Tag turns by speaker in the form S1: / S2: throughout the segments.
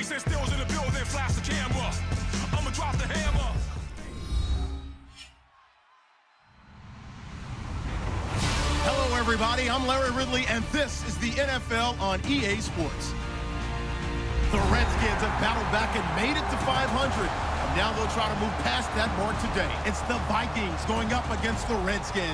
S1: Jason Stills in the building, flash the camera. I'ma drop the hammer.
S2: Hello, everybody. I'm Larry Ridley, and this is the NFL on EA Sports. The Redskins have battled back and made it to 500. And now they'll try to move past that mark today. It's the Vikings going up against the Redskins.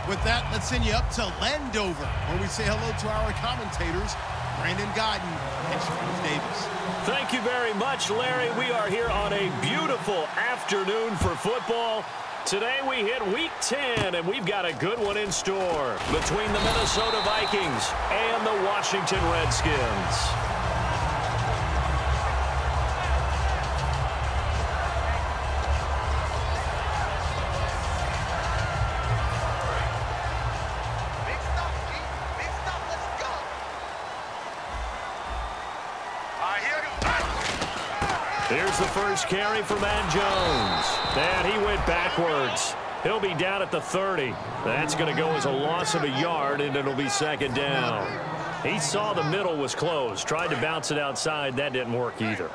S2: With that, let's send you up to Landover, where we say hello to our commentators, Brandon Guyton and James Davis.
S3: Thank you very much, Larry. We are here on a beautiful afternoon for football. Today we hit Week 10, and we've got a good one in store between the Minnesota Vikings and the Washington Redskins. Here's the first carry for Matt Jones. And he went backwards. He'll be down at the 30. That's going to go as a loss of a yard, and it'll be second down. He saw the middle was closed. Tried to bounce it outside. That didn't work either.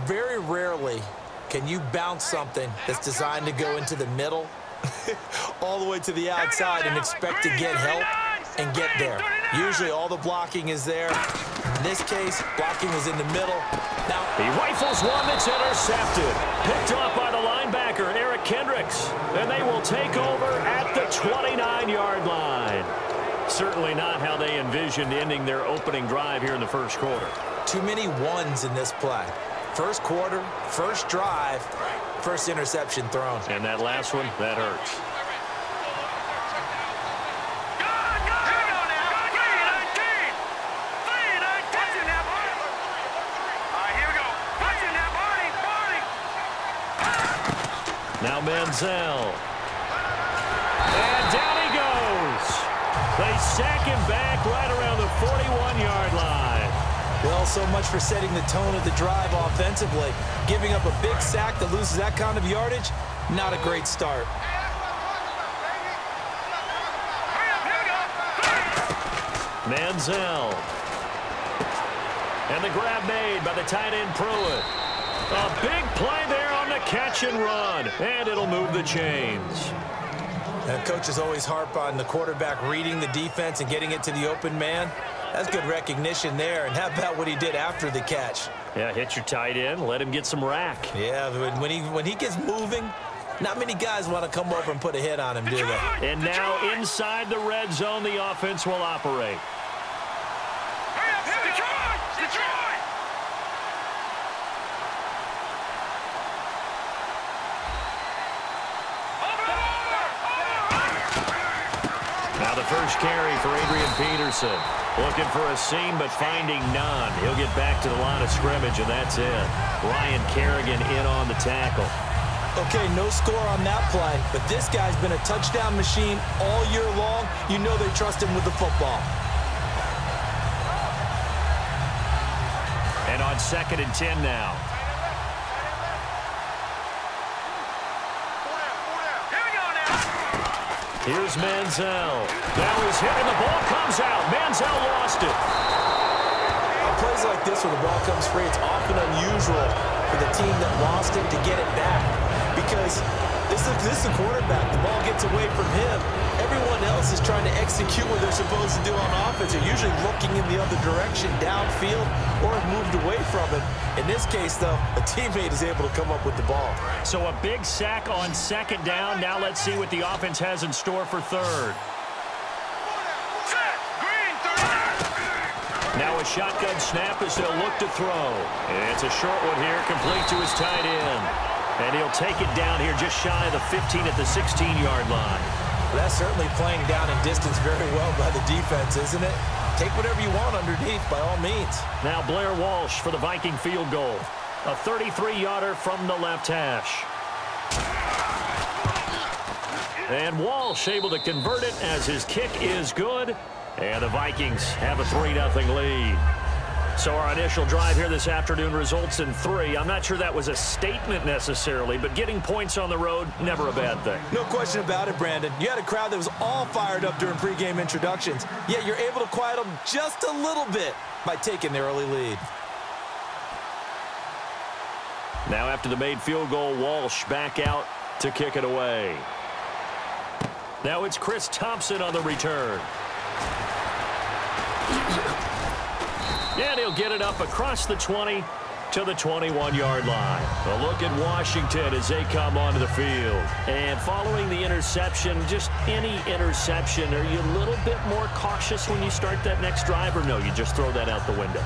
S4: Very rarely can you bounce something that's designed to go into the middle all the way to the outside and expect to get help and get there. Usually all the blocking is there. In this case, blocking was in the middle. Now
S3: he rifles one that's intercepted. Picked off by the linebacker, Eric Kendricks. And they will take over at the 29-yard line. Certainly not how they envisioned ending their opening drive here in the first quarter.
S4: Too many ones in this play. First quarter, first drive, first interception thrown.
S3: And that last one, that hurts. Now Manziel. And down he goes. They sack him back right around the 41-yard line.
S4: Well, so much for setting the tone of the drive offensively. Giving up a big sack that loses that kind of yardage, not a great start.
S3: Manziel. And the grab made by the tight end Pruitt. A big play there on the catch and run, and it'll move the chains.
S4: And coaches always harp on the quarterback reading the defense and getting it to the open man. That's good recognition there. And how about what he did after the catch?
S3: Yeah, hit your tight end, let him get some rack.
S4: Yeah, when he gets moving, not many guys want to come over and put a hit on him, do they?
S3: And now inside the red zone, the offense will operate. Now the first carry for Adrian Peterson. Looking for a seam, but finding none. He'll get back to the line of scrimmage, and that's it. Ryan Kerrigan in on the tackle.
S4: Okay, no score on that play, but this guy's been a touchdown machine all year long. You know they trust him with the football.
S3: And on 2nd and 10 now. Here's Manziel. Now he's hit, and the ball comes out. Manziel lost it.
S4: On plays like this where the ball comes free, it's often unusual for the team that lost it to get it back. Because this is the quarterback. The ball gets away from him. Everyone else is trying to execute what they're supposed to do on offense. They're usually looking in the other direction, downfield, or have moved away from it. In this case, though, a teammate is able to come up with the ball.
S3: So a big sack on 2nd down. Now let's see what the offense has in store for 3rd. Now a shotgun snap as they'll look to throw. It's a short one here, complete to his tight end. And he'll take it down here just shy of the 15 at the 16-yard line.
S4: Well, that's certainly playing down in distance very well by the defense, isn't it? Take whatever you want underneath, by all means.
S3: Now Blair Walsh for the Viking field goal. A 33-yarder from the left hash. And Walsh able to convert it as his kick is good. And the Vikings have a 3-0 lead. So our initial drive here this afternoon results in 3. I'm not sure that was a statement necessarily, but getting points on the road, never a bad thing.
S4: No question about it, Brandon. You had a crowd that was all fired up during pregame introductions, yet you're able to quiet them just a little bit. by taking the early lead.
S3: Now after the made field goal, Walsh back out to kick it away. Now it's Chris Thompson on the return. And he'll get it up across the 20 to the 21-yard line. A look at Washington as they come onto the field. And following the interception, just any interception, are you a little bit more cautious when you start that next drive, or no, you just throw that out the window?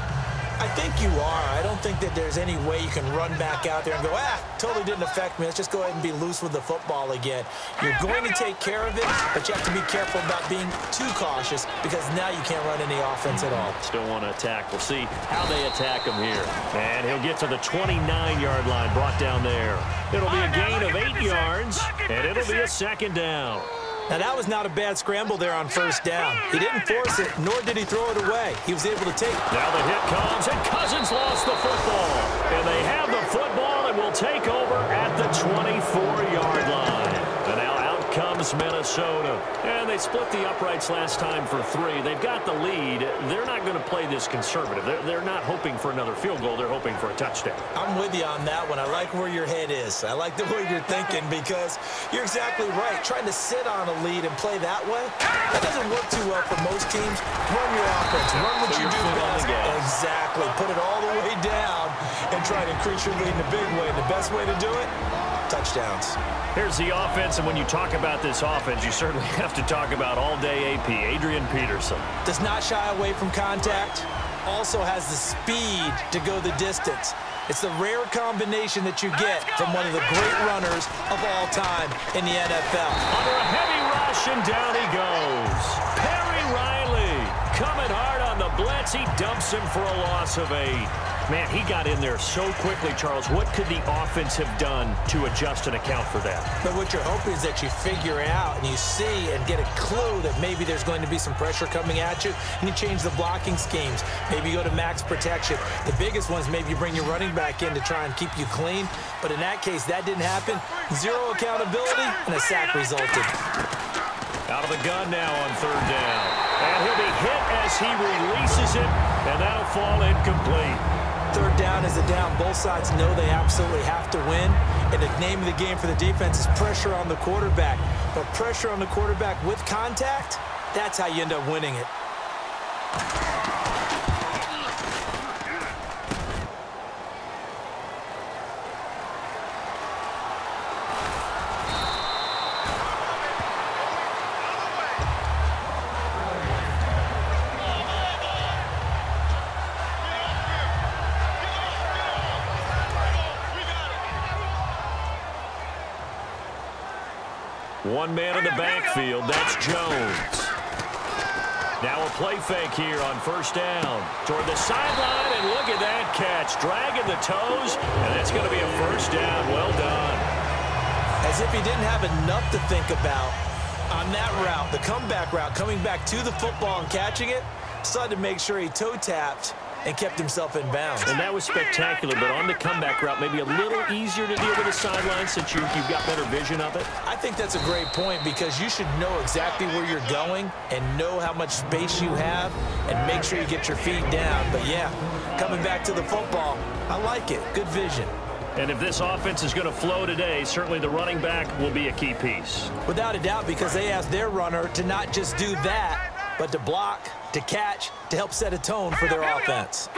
S4: I think you are. I don't think that there's any way you can run back out there and go, totally didn't affect me. Let's just go ahead and be loose with the football again. You're going to take care of it, but you have to be careful about being too cautious because now you can't run any offense at all.
S3: Still want to attack. We'll see how they attack him here. And he'll get to the 29-yard line, brought down there. It'll be a gain of 8 yards, and it'll be a second down.
S4: Now, that was not a bad scramble there on first down. He didn't force it, nor did he throw it away. He was able to take it.
S3: Now the hit comes, and Cousins lost the football. And they have the football and will take over at the 24-yard line. And now out comes Minnesota. And they split the uprights last time for 3. They've got the lead. They're not going to play this conservative. They're not hoping for another field goal. They're hoping for a touchdown.
S4: I'm with you on that one. I like where your head is. I like the way you're thinking because you're exactly right. Trying to sit on a lead and play that way, that doesn't work too well for most teams. Run your offense. Run what you do best. Exactly. Put it all the way down and try to increase your lead in a big way. And the best way to do it, touchdowns.
S3: Here's the offense, and when you talk about this offense, you certainly have to talk about all-day AP, Adrian Peterson.
S4: Does not shy away from contact. Also has the speed to go the distance. It's the rare combination that you get from one of the great runners of all time in the NFL.
S3: Under a heavy rush, and down he goes. Perry Riley coming hard on the blitz. He dumps him for a loss of 8. Man, he got in there so quickly, Charles. What could the offense have done to adjust and account for that?
S4: But what you're hoping is that you figure out and you see and get a clue that maybe there's going to be some pressure coming at you, and you change the blocking schemes. Maybe you go to max protection. The biggest one is maybe you bring your running back in to try and keep you clean. But in that case, that didn't happen. 0 accountability, and a sack resulted.
S3: Out of the gun now on third down. And he'll be hit as he releases it, and that'll fall incomplete.
S4: Third down is a down. Both sides know they absolutely have to win. And the name of the game for the defense is pressure on the quarterback. But pressure on the quarterback with contact, that's how you end up winning it.
S3: One man in the backfield, that's Jones. Now a play fake here on first down. Toward the sideline, and look at that catch. Dragging the toes, and it's going to be a first down. Well done.
S4: As if he didn't have enough to think about on that route, the comeback route, coming back to the football and catching it, decided to make sure he toe-tapped and kept himself in bounds.
S3: And that was spectacular, but on the comeback route, maybe a little easier to deal with the sideline since you've got better vision of it?
S4: I think that's a great point because you should know exactly where you're going and know how much space you have and make sure you get your feet down. But, yeah, coming back to the football, I like it. Good vision.
S3: And if this offense is going to flow today, certainly the running back will be a key piece.
S4: Without a doubt, because they asked their runner to not just do that, but to block, to catch, to help set a tone for their offense.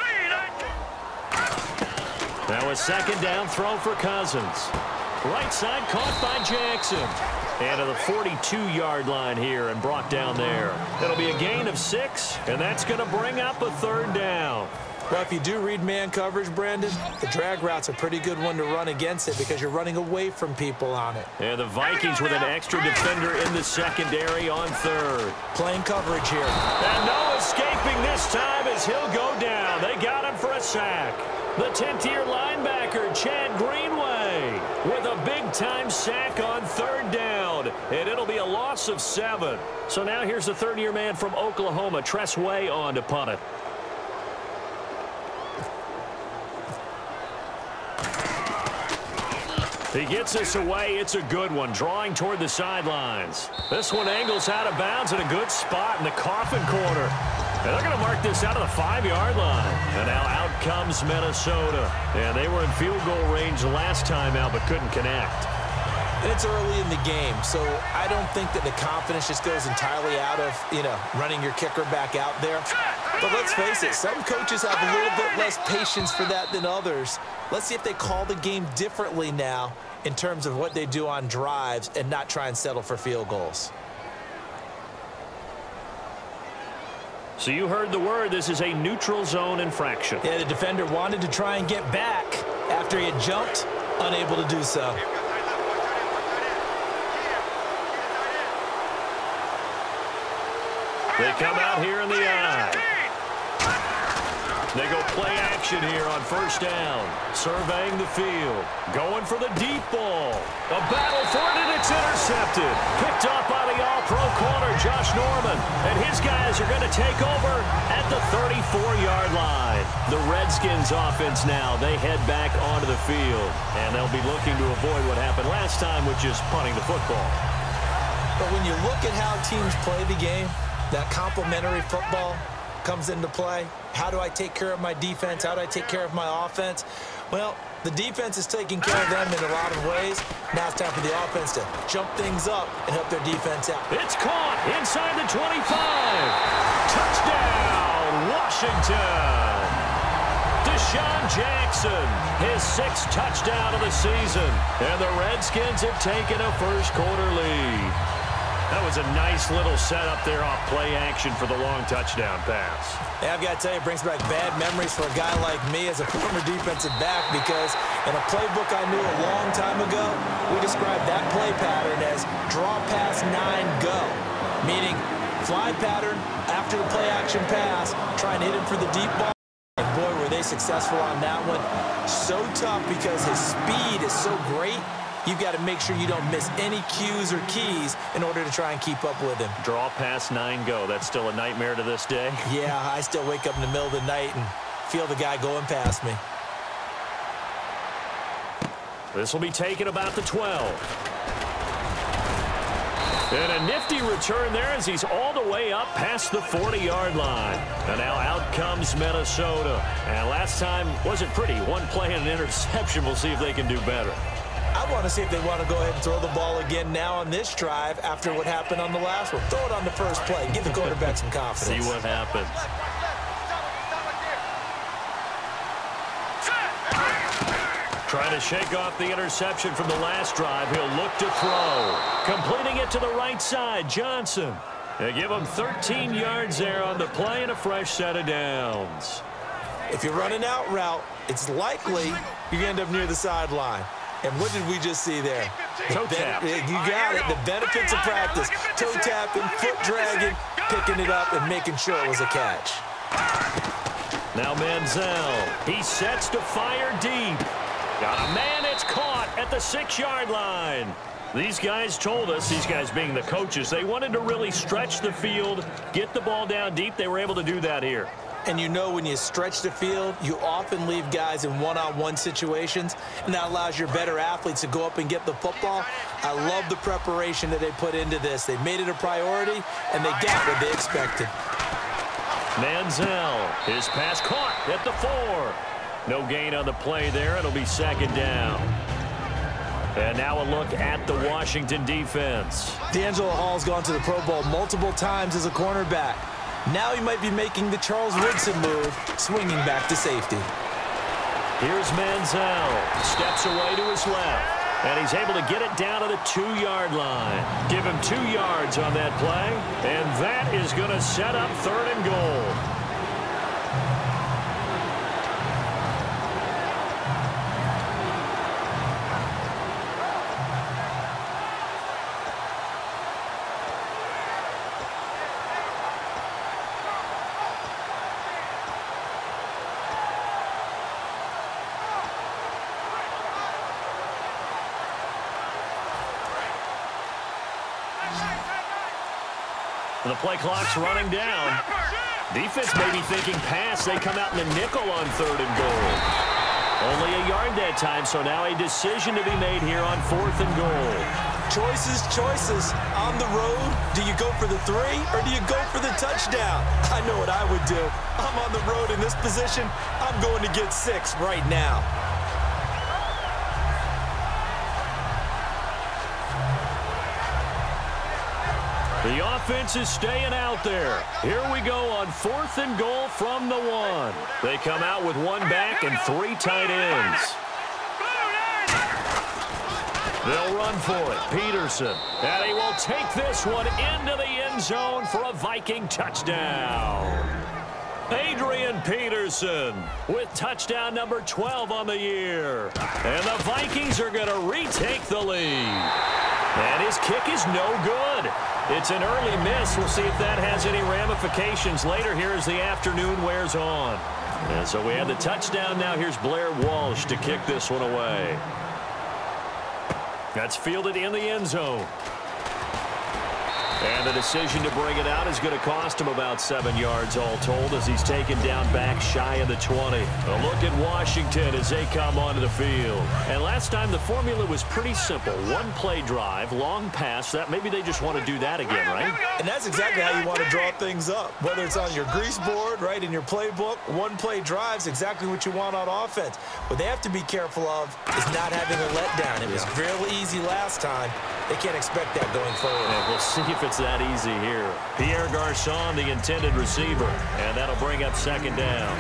S3: Now a second down throw for Cousins. Right side caught by Jackson. And to the 42-yard line here and brought down there. It'll be a gain of 6, and that's going to bring up a third down.
S4: Well, if you do read man coverage, Brandon, the drag route's a pretty good one to run against it because you're running away from people on it.
S3: And the Vikings with an extra defender in the secondary on third.
S4: Playing coverage here.
S3: And no escaping this time as he'll go down. They got him for a sack. The 10th-year linebacker, Chad Greenway, with a big-time sack on third down. And it'll be a loss of 7. So now here's the third-year man from Oklahoma, Tress Way, on to punt it. He gets this away. It's a good one, drawing toward the sidelines. This one angles out of bounds in a good spot in the coffin corner. And they're going to mark this out of the 5-yard line. And now out comes Minnesota. And they were in field goal range last time out, but couldn't connect.
S4: And it's early in the game, so I don't think that the confidence just goes entirely out of, running your kicker back out there. But let's face it, some coaches have a little bit less patience for that than others. Let's see if they call the game differently now in terms of what they do on drives and not try and settle for field goals.
S3: So you heard the word. This is a neutral zone infraction.
S4: Yeah, the defender wanted to try and get back after he had jumped, unable to do so.
S3: They come out here in the eye. They go play action here on first down. Surveying the field. Going for the deep ball. A battle for it, and it's intercepted. Picked up by the all-pro corner, Josh Norman. And his guys are going to take over at the 34-yard line. The Redskins offense now, they head back onto the field. And they'll be looking to avoid what happened last time, which is punting the football.
S4: But when you look at how teams play the game, that complementary football comes into play. How do I take care of my defense? How do I take care of my offense? Well, the defense is taking care of them in a lot of ways. Now it's time for the offense to jump things up and help their defense out.
S3: It's caught inside the 25. Touchdown, Washington. Deshaun Jackson, his 6th touchdown of the season. And the Redskins have taken a first-quarter lead. That was a nice little setup there off play action for the long touchdown pass.
S4: Yeah, I've got to tell you, it brings back bad memories for a guy like me as a former defensive back, because in a playbook I knew a long time ago, we described that play pattern as draw pass 9 go, meaning fly pattern after the play action pass, try and hit him for the deep ball. And boy, were they successful on that one. So tough because his speed is so great. You've got to make sure you don't miss any cues or keys in order to try and keep up with him.
S3: Draw pass 9 go. That's still a nightmare to this day.
S4: Yeah, I still wake up in the middle of the night and feel the guy going past me.
S3: This will be taken about the 12. And a nifty return there as he's all the way up past the 40-yard line. And now out comes Minnesota. And last time wasn't pretty. One play and an interception. We'll see if they can do better.
S4: I want to see if they want to go ahead and throw the ball again now on this drive after what happened on the last one. Throw it on the first play. Give the quarterback some confidence.
S3: See what happens. Trying to shake off the interception from the last drive. He'll look to throw. Completing it to the right side, Johnson. They give him 13 yards there on the play and a fresh set of downs.
S4: If you're running out route, it's likely you're going to end up near the sideline. And what did we just see there?
S3: Toe tap.
S4: You got it. The benefits of practice. Toe tapping, foot dragging, picking it up, and making sure it was a catch.
S3: Now Manziel. He sets to fire deep. Got a man. It's caught at the 6-yard line. These guys told us, these guys being the coaches, they wanted to really stretch the field, get the ball down deep. They were able to do that here.
S4: And you know, when you stretch the field, you often leave guys in one-on-one situations, and that allows your better athletes to go up and get the football. I love the preparation that they put into this. They made it a priority, and they got what they expected.
S3: Manziel, his pass caught at the 4. No gain on the play there. It'll be 2nd down. And now a look at the Washington defense.
S4: D'Angelo Hall's gone to the Pro Bowl multiple times as a cornerback. Now he might be making the Charles Woodson move, swinging back to safety.
S3: Here's Manziel. Steps away to his left. And he's able to get it down to the 2-yard line. Give him 2 yards on that play. And that is going to set up 3rd and goal. The play clock's running down. Defense may be thinking pass. They come out in the nickel on 3rd and goal. Only a yard that time, so now a decision to be made here on 4th and goal.
S4: Choices, choices. On the road, do you go for the 3 or do you go for the touchdown? I know what I would do. I'm on the road in this position. I'm going to get 6 right now.
S3: The offense is staying out there. Here we go on 4th and goal from the 1. They come out with 1 back and 3 tight ends. They'll run for it. Peterson. And he will take this one into the end zone for a Viking touchdown. Adrian Peterson with touchdown number 12 on the year. And the Vikings are going to retake the lead. And his kick is no good. It's an early miss. We'll see if that has any ramifications later here as the afternoon wears on. And so we have the touchdown now. Here's Blair Walsh to kick this one away. That's fielded in the end zone. And the decision to bring it out is going to cost him about 7 yards all told as he's taken down back shy of the 20. A look at Washington as they come onto the field. And last time the formula was pretty simple. 1-play drive, long pass. That maybe they just want to do that again, right?
S4: And that's exactly how you want to draw things up. Whether it's on your grease board, right, in your playbook, 1-play drives exactly what you want on offense. What they have to be careful of is not having a letdown. It was real easy last time. They can't expect that going forward.
S3: And we'll see if it's that easy here. Pierre Garçon, the intended receiver, and that'll bring up 2nd down.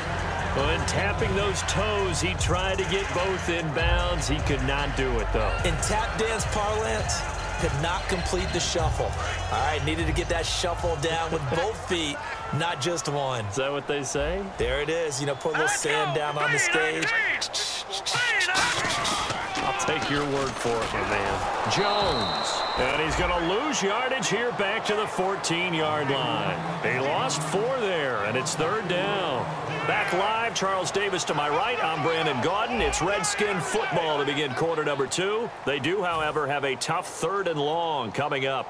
S3: When tapping those toes, he tried to get both in bounds. He could not do it, though.
S4: In tap dance parlance, could not complete the shuffle. All right, needed to get that shuffle down with both feet, not just one.
S3: Is that what they say?
S4: There it is. You know, put a little sand down on the stage.
S3: I'll take your word for it, my man. Jones. And he's going to lose yardage here back to the 14-yard line. He lost 4 there, and it's 3rd down. Back live, Charles Davis to my right. I'm Brandon Gaudin. It's Redskin football to begin quarter number 2. They do, however, have a tough 3rd and long coming up.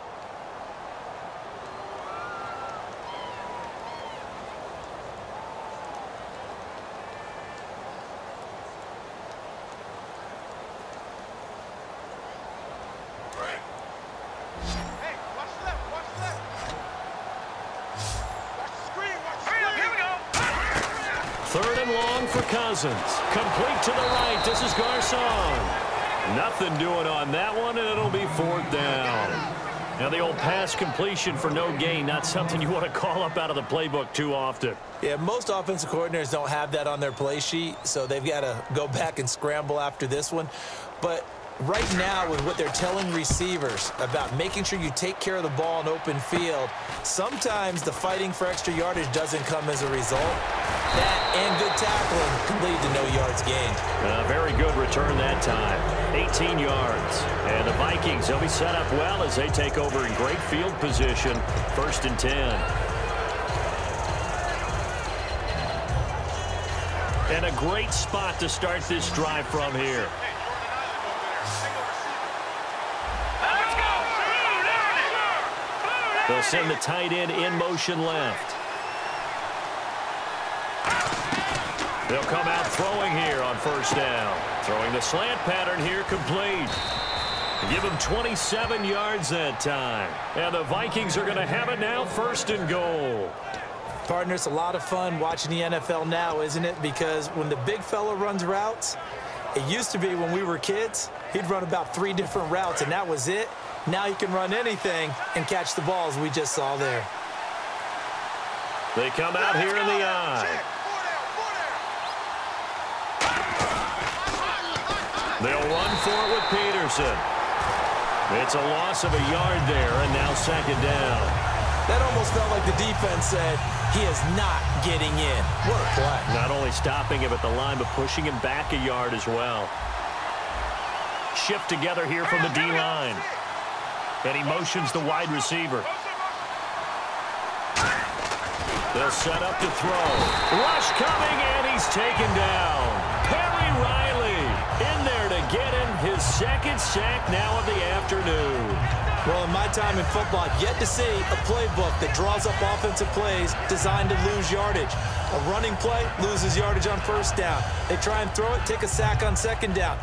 S3: Cousins. Complete to the right. This is Garçon. Nothing doing on that one, and it'll be 4th down. Now the old pass completion for no gain, not something you want to call up out of the playbook too often.
S4: Yeah, most offensive coordinators don't have that on their play sheet, so they've got to go back and scramble after this one. But right now, with what they're telling receivers about making sure you take care of the ball in open field, sometimes the fighting for extra yardage doesn't come as a result. That and good tackling can lead to no yards gained.
S3: Very good return that time. 18 yards. And the Vikings, they'll be set up well as they take over in great field position. 1st and 10. And a great spot to start this drive from here. They'll send the tight end in motion left. They'll come out throwing here on 1st down. Throwing the slant pattern here complete. Give him 27 yards that time. And the Vikings are going to have it now 1st and goal.
S4: Partner, it's a lot of fun watching the NFL now, isn't it? Because when the big fella runs routes, it used to be when we were kids, he'd run about 3 different routes, and that was it. Now he can run anything and catch the balls we just saw there.
S3: They come out here in the eye. They'll run for it with Peterson. It's a loss of a yard there, and now 2nd down.
S4: That almost felt like the defense said, he is not getting in. What a play.
S3: Not only stopping him at the line, but pushing him back a yard as well. Shift together here from the D-line. And he motions the wide receiver. They'll set up to throw. Rush coming, and he's taken down. Perry Riley in there to get him his 2nd sack now of the afternoon.
S4: Well, in my time in football, I've yet to see a playbook that draws up offensive plays designed to lose yardage. A running play loses yardage on first down. They try and throw it, take a sack on second down.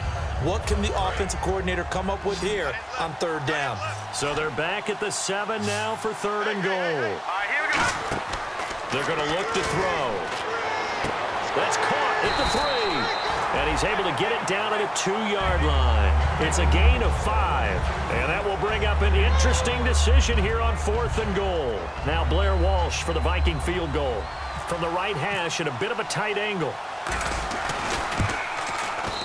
S4: What can the offensive coordinator come up with here on third down?
S3: So they're back at the 7 now for 3rd and goal. They're going to look to throw. That's caught at the 3. And he's able to get it down at a 2-yard line. It's a gain of 5. And that will bring up an interesting decision here on 4th and goal. Now Blair Walsh for the Viking field goal. From the right hash at a bit of a tight angle.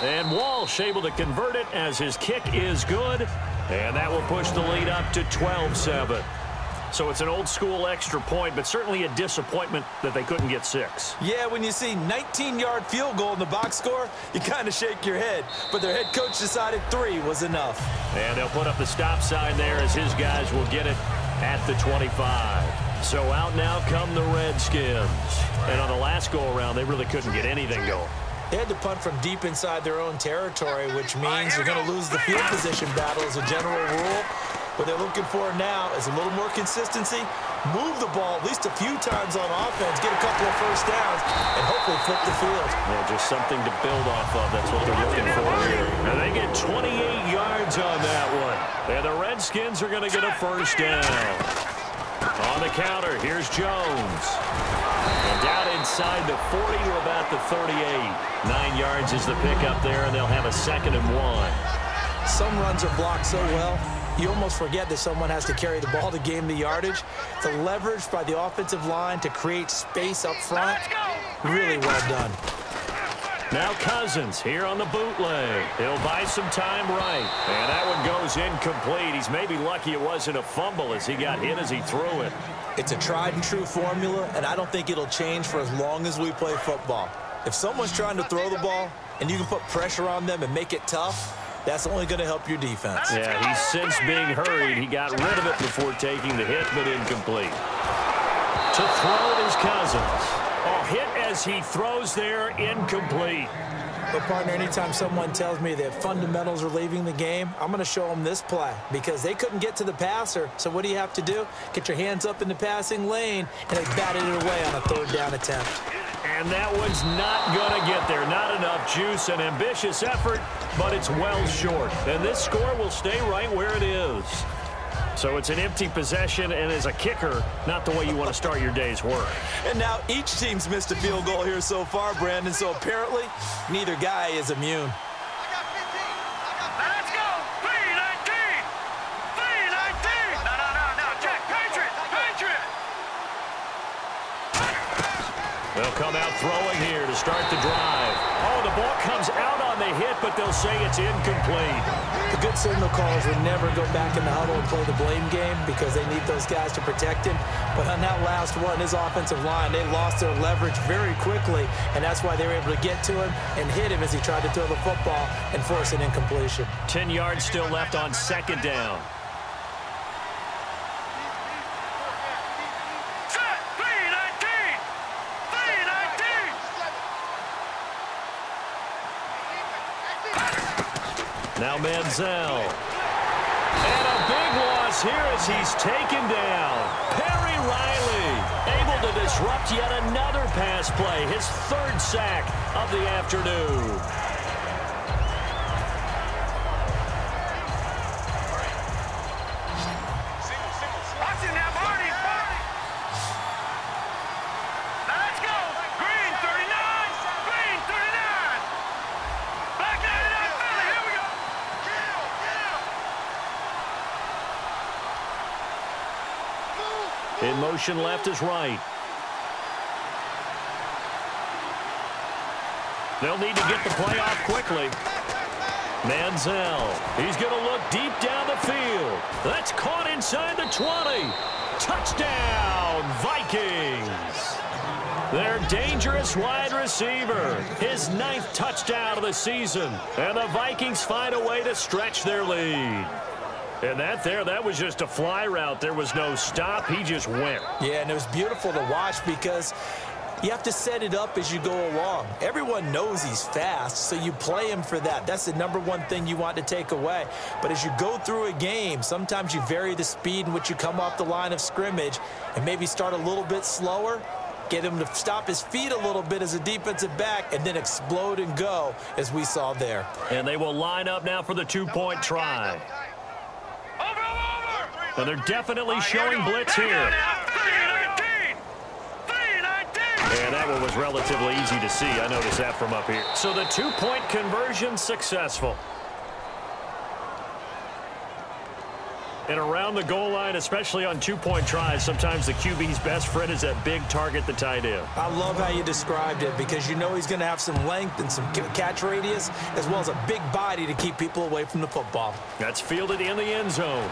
S3: And Walsh able to convert it as his kick is good. And that will push the lead up to 12-7. So it's an old-school extra point, but certainly a disappointment that they couldn't get 6.
S4: Yeah, when you see 19-yard field goal in the box score, you kind of shake your head. But their head coach decided 3 was enough.
S3: And they'll put up the stop sign there as his guys will get it at the 25. So out now come the Redskins. And on the last go-around, they really couldn't get anything going.
S4: They had to punt from deep inside their own territory, which means they're going to lose the field position battle as a general rule. What they're looking for now is a little more consistency, move the ball at least a few times on offense, get a couple of first downs, and hopefully flip the field.
S3: Yeah, just something to build off of. That's what they're looking for here. And they get 28 yards on that one. And the Redskins are going to get a first down. On the counter, here's Jones. And down inside the 40 to about the 38. 9 yards is the pickup there, and they'll have a 2nd and 1.
S4: Some runs are blocked so well, you almost forget that someone has to carry the ball to gain the yardage. The leverage by the offensive line to create space up front, really well done.
S3: Now Cousins here on the bootleg. He'll buy some time right. And that one goes incomplete. He's maybe lucky it wasn't a fumble as he got hit as he threw it.
S4: It's a tried and true formula, and I don't think it'll change for as long as we play football. If someone's trying to throw the ball and you can put pressure on them and make it tough, that's only going to help your defense.
S3: Yeah, he's since being hurried. He got rid of it before taking the hit, but incomplete. To throw it is Cousins. Oh, hit as he throws there, incomplete.
S4: But, partner, anytime someone tells me that fundamentals are leaving the game, I'm going to show them this play because they couldn't get to the passer. So what do you have to do? Get your hands up in the passing lane, and they batted it away on a 3rd down attempt.
S3: And that one's not going to get there. Not enough juice, an ambitious effort, but it's well short. And this score will stay right where it is. So it's an empty possession, and as a kicker, not the way you want to start your day's work.
S4: And now each team's missed a field goal here so far, Brandon, so apparently neither guy is immune.
S1: Let's go! 3-19! 3-19! No, Jack, Patriot!
S3: They'll come out throwing here to start the drive. Oh, the ball comes out on the hit, but they'll say it's incomplete.
S4: The good signal callers would never go back in the huddle and play the blame game because they need those guys to protect him. But on that last one, his offensive line, they lost their leverage very quickly, and that's why they were able to get to him and hit him as he tried to throw the football and force an incompletion.
S3: 10 yards still left on 2nd down. Now Manziel. And a big loss here as he's taken down. Perry Riley able to disrupt yet another pass play. His 3rd sack of the afternoon.
S1: Watching now, Marty. Let's go. Green 39. Green 39. Back at it up, Philly. Here we go.
S3: In motion left is right. They'll need to get the play off quickly. Manziel. He's going to look deep down the field. That's caught inside the 20. Touchdown, Vikings. Their dangerous wide receiver. His 9th touchdown of the season. And the Vikings find a way to stretch their lead. And that was just a fly route. There was no stop. He just went.
S4: Yeah, and it was beautiful to watch because You have to set it up as you go along. Everyone knows he's fast, so you play him for that. That's the #1 thing you want to take away. But as you go through a game, sometimes you vary the speed in which you come off the line of scrimmage and maybe start a little bit slower, get him to stop his feet a little bit as a defensive back, and then explode and go, as we saw there.
S3: And they will line up now for the 2-point try. And they're definitely showing blitz here. And that one was relatively easy to see. I noticed that from up here. So the 2-point conversion successful. And around the goal line, especially on 2-point tries, sometimes the QB's best friend is that big target, the tight end.
S4: I love how you described it because you know he's going to have some length and some catch radius as well as a big body to keep people away from the football.
S3: That's fielded in the end zone.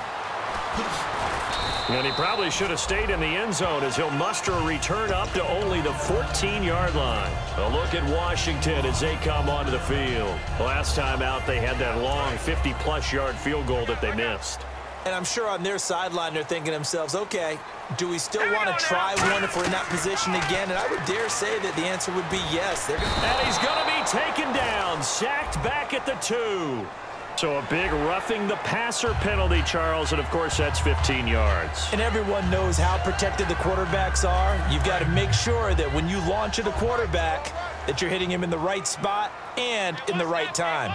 S3: And he probably should have stayed in the end zone as he'll muster a return up to only the 14-yard line. A look at Washington as they come onto the field. Last time out, they had that long 50-plus yard field goal that they missed.
S4: And I'm sure on their sideline they're thinking to themselves, okay, do we still want to try one if we're in that position again? And I would dare say that the answer would be yes.
S3: And he's going to be taken down, sacked back at the 2. So a big roughing the passer penalty, Charles, and of course that's 15 yards.
S4: And everyone knows how protected the quarterbacks are. You've got to make sure that when you launch at a quarterback that you're hitting him in the right spot and in the right time.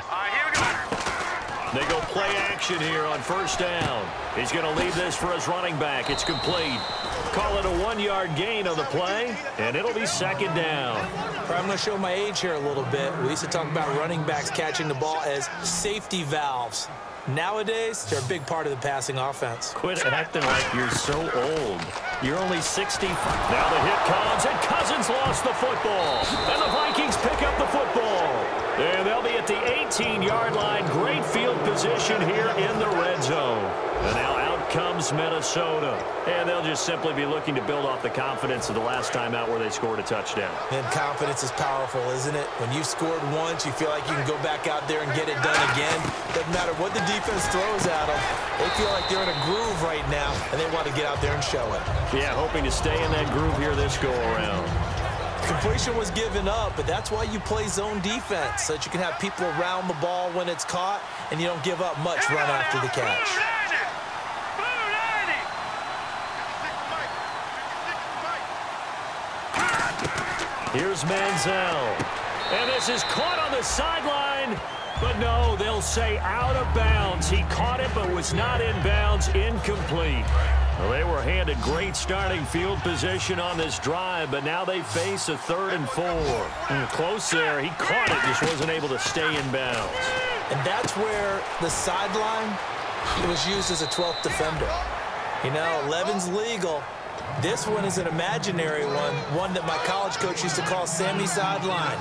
S3: They go play action here on first down. He's going to leave this for his running back. It's complete. Call it a 1-yard gain on the play, and it'll be 2nd down.
S4: I'm going to show my age here a little bit. We used to talk about running backs catching the ball as safety valves. Nowadays, they're a big part of the passing offense.
S3: Quit acting like you're so old. You're only 65. Now the hit comes, and Cousins lost the football. And the Vikings pick up the football. And they'll be at the 18-yard line. Great field position here in the red zone. And now out comes Minnesota. And they'll just simply be looking to build off the confidence of the last time out where they scored a touchdown.
S4: And confidence is powerful, isn't it? When you've scored once, you feel like you can go back out there and get it done again. Doesn't matter what the defense throws at them. They feel like they're in a groove right now, and they want to get out there and show it.
S3: Yeah, hoping to stay in that groove here this go-around.
S4: Completion was given up, but that's why you play zone defense, so that you can have people around the ball when it's caught, and you don't give up much run after the catch.
S3: Here's Manziel. And this is caught on the sideline. But no, they'll say out of bounds. He caught it but was not in bounds. Incomplete. Well, they were handed great starting field position on this drive, but now they face a 3rd and 4. Close there. He caught it, just wasn't able to stay in bounds.
S4: And that's where the sideline, it was used as a 12th defender. You know, 11's legal. This one is an imaginary one that my college coach used to call Sammy Sideline.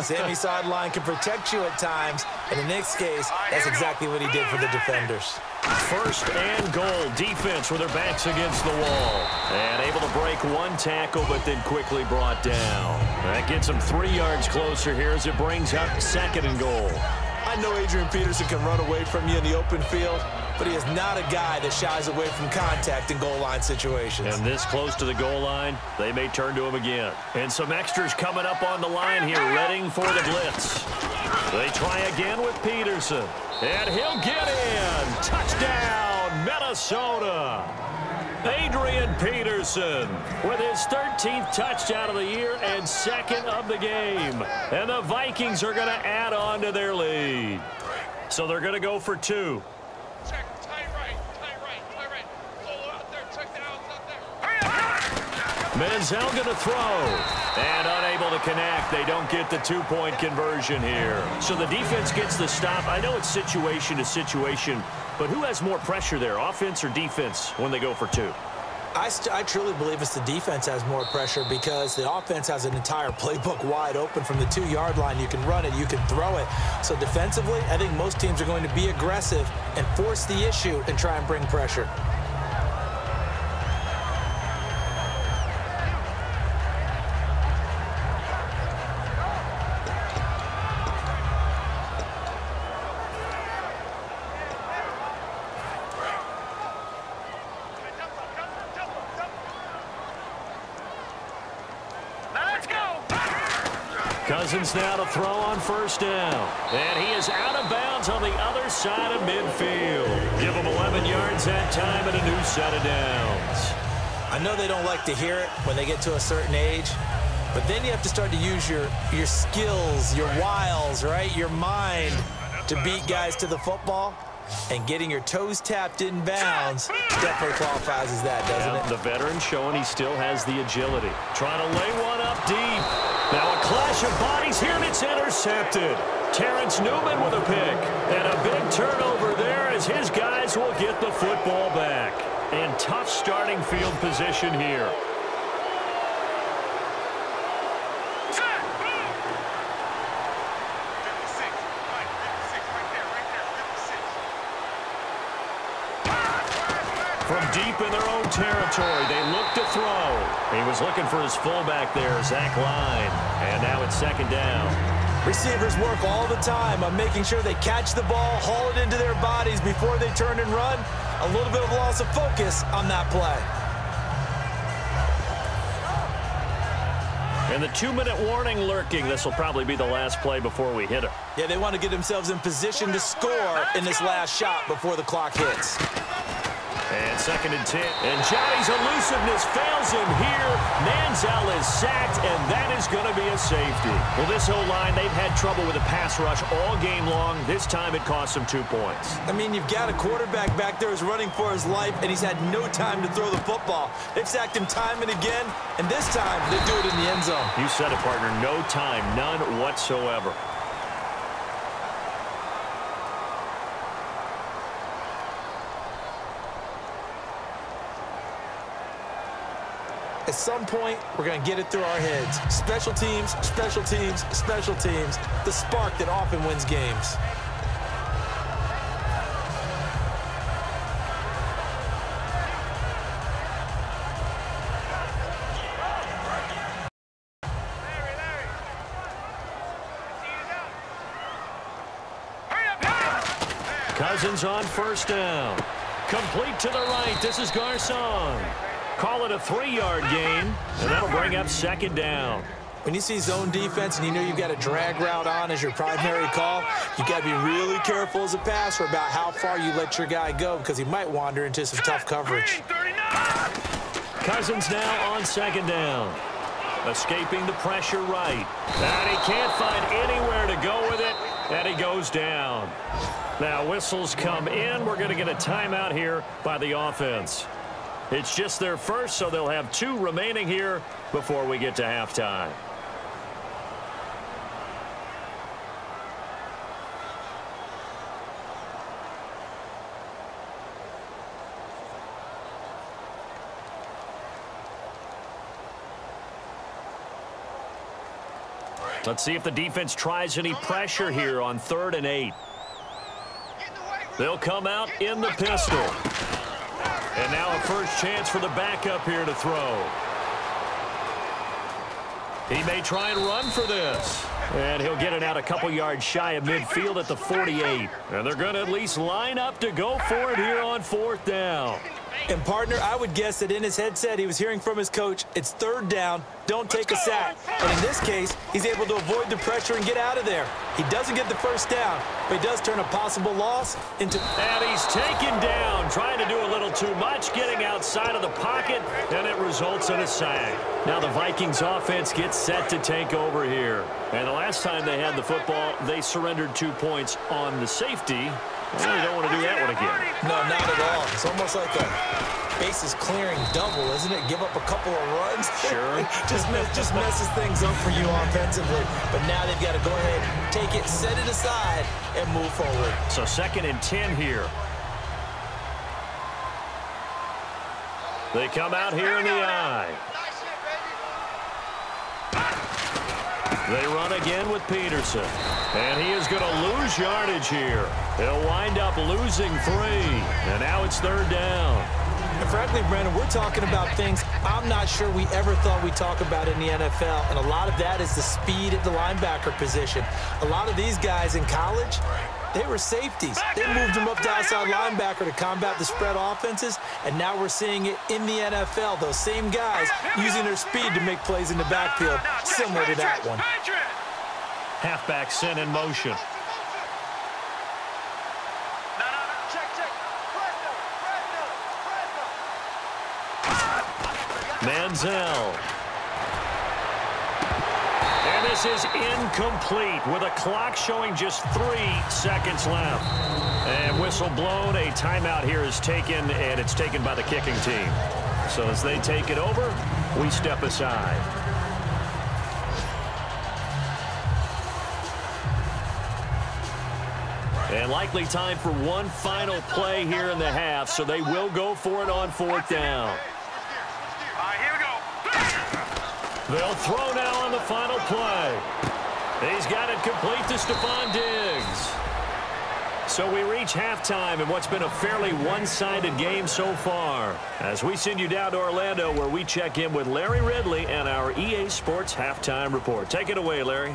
S4: Sammy Sideline can protect you at times, and in this case, that's exactly what he did for the defenders.
S3: 1st and goal. Defense with their backs against the wall. And able to break one tackle, but then quickly brought down. That gets them 3 yards closer here as it brings up 2nd and goal.
S4: I know Adrian Peterson can run away from you in the open field, but he is not a guy that shies away from contact in goal line situations.
S3: And this close to the goal line, they may turn to him again. And some extras coming up on the line here, readying for the blitz. They try again with Peterson. And he'll get in. Touchdown, Minnesota. Adrian Peterson with his 13th touchdown of the year and 2nd of the game. And the Vikings are going to add on to their lead. So they're going to go for 2.
S1: Check, tight right. Solo out there, check the outs out there.
S3: Manziel going to throw. And unable to connect. They don't get the 2-point conversion here. So the defense gets the stop. I know it's situation to situation, but who has more pressure there, offense or defense, when they go for 2?
S4: I truly believe it's the defense has more pressure because the offense has an entire playbook wide open from the 2-yard line. You can run it, you can throw it. So defensively, I think most teams are going to be aggressive and force the issue and try and bring pressure.
S1: Now let's go!
S3: Cousins now to throw on first down. And he is out of bounds on the other side of midfield. Give him 11 yards that time and a new set of downs.
S4: I know they don't like to hear it when they get to a certain age, but then you have to start to use your skills, your wiles, right? Your mind to beat guys to the football. And getting your toes tapped in bounds definitely qualifies as that, doesn't it?
S3: The veteran showing he still has the agility. Trying to lay one up deep. Now a clash of bodies here, and it's intercepted. Terrence Newman with a pick. And a big turnover there as his guys will get the football back. And tough starting field position here. From deep in their own territory, they look to throw. He was looking for his fullback there, Zach Line. And now it's second down.
S4: Receivers work all the time on making sure they catch the ball, haul it into their bodies before they turn and run. A little bit of loss of focus on that play.
S3: And the 2-minute warning lurking. This will probably be the last play before we hit it.
S4: Yeah, they want to get themselves in position to score in this last shot before the clock hits.
S3: And second and 10. And Johnny's elusiveness fails him here. Manziel is sacked, and that is going to be a safety. Well, this O-line, they've had trouble with the pass rush all game long. This time it cost them 2 points.
S4: I mean, you've got a quarterback back there who's running for his life, and he's had no time to throw the football. They've sacked him time and again, and this time they do it in the end zone.
S3: You said it, partner. No time, none whatsoever.
S4: At some point, we're going to get it through our heads. Special teams, special teams, special teams. The spark that often wins games.
S3: Cousins on first down. Complete to the right. This is Garcon. Call it a 3-yard gain, and that'll bring up second down.
S4: When you see zone defense and you know you've got a drag route on as your primary call, you've got to be really careful as a passer about how far you let your guy go because he might wander into some tough coverage.
S3: Cousins now on second down. Escaping the pressure right. And he can't find anywhere to go with it, and he goes down. Now whistles come in. We're going to get a timeout here by the offense. It's just their first, so they'll have 2 remaining here before we get to halftime. Let's see if the defense tries any pressure here on 3rd and 8. They'll come out in the pistol. And now a first chance for the backup here to throw. He may try and run for this. And he'll get it out a couple yards shy of midfield at the 48. And they're going to at least line up to go for it here on 4th down.
S4: And, partner, I would guess that in his headset he was hearing from his coach, it's 3rd down, don't take a sack. And in this case, he's able to avoid the pressure and get out of there. He doesn't get the first down, but he does turn a possible loss into...
S3: And he's taken down, trying to do a little too much, getting outside of the pocket, and it results in a sack. Now the Vikings offense gets set to take over here. And the last time they had the football, they surrendered 2 points on the safety. Well, you don't want to do that one again.
S4: No, not at all. It's almost like a bases clearing double, isn't it? Give up a couple of runs.
S3: Sure.
S4: just messes things up for you offensively. But now they've got to go ahead, take it, set it aside, and move forward.
S3: So 2nd and 10 here. They come out here in the eye. They run again with Peterson. And he is going to lose yardage here. He'll wind up losing 3. And now it's 3rd down.
S4: And frankly, Brandon, we're talking about things I'm not sure we ever thought we'd talk about in the NFL. And a lot of that is the speed at the linebacker position. A lot of these guys in college, they were safeties. They moved them up to outside linebacker to combat the spread offenses, and now we're seeing it in the NFL. Those same guys using their speed to make plays in the backfield, similar to that one.
S3: Halfback sent in motion. Manziel. And this is incomplete with a clock showing just 3 seconds left. And whistle blown. A timeout here is taken, and it's taken by the kicking team. So as they take it over, we step aside. And likely time for one final play here in the half, so they will go for it on 4th down. They'll throw now on the final play. He's got it complete to Stephon Diggs. So we reach halftime in what's been a fairly one-sided game so far. As we send you down to Orlando, where we check in with Larry Ridley and our EA Sports Halftime Report. Take it away, Larry.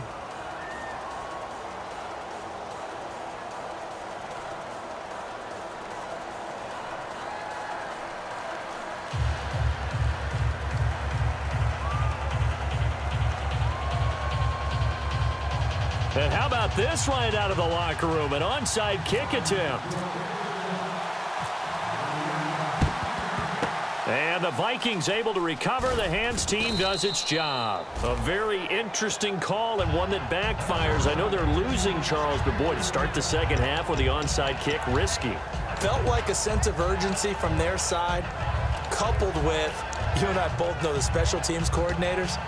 S3: And how about this right out of the locker room? An onside kick attempt. And the Vikings able to recover. The hands team does its job. A very interesting call and one that backfires. I know they're losing, Charles, but boy, to start the second half with the onside kick, risky.
S4: Felt like a sense of urgency from their side, coupled with, you and I both know the special teams coordinators.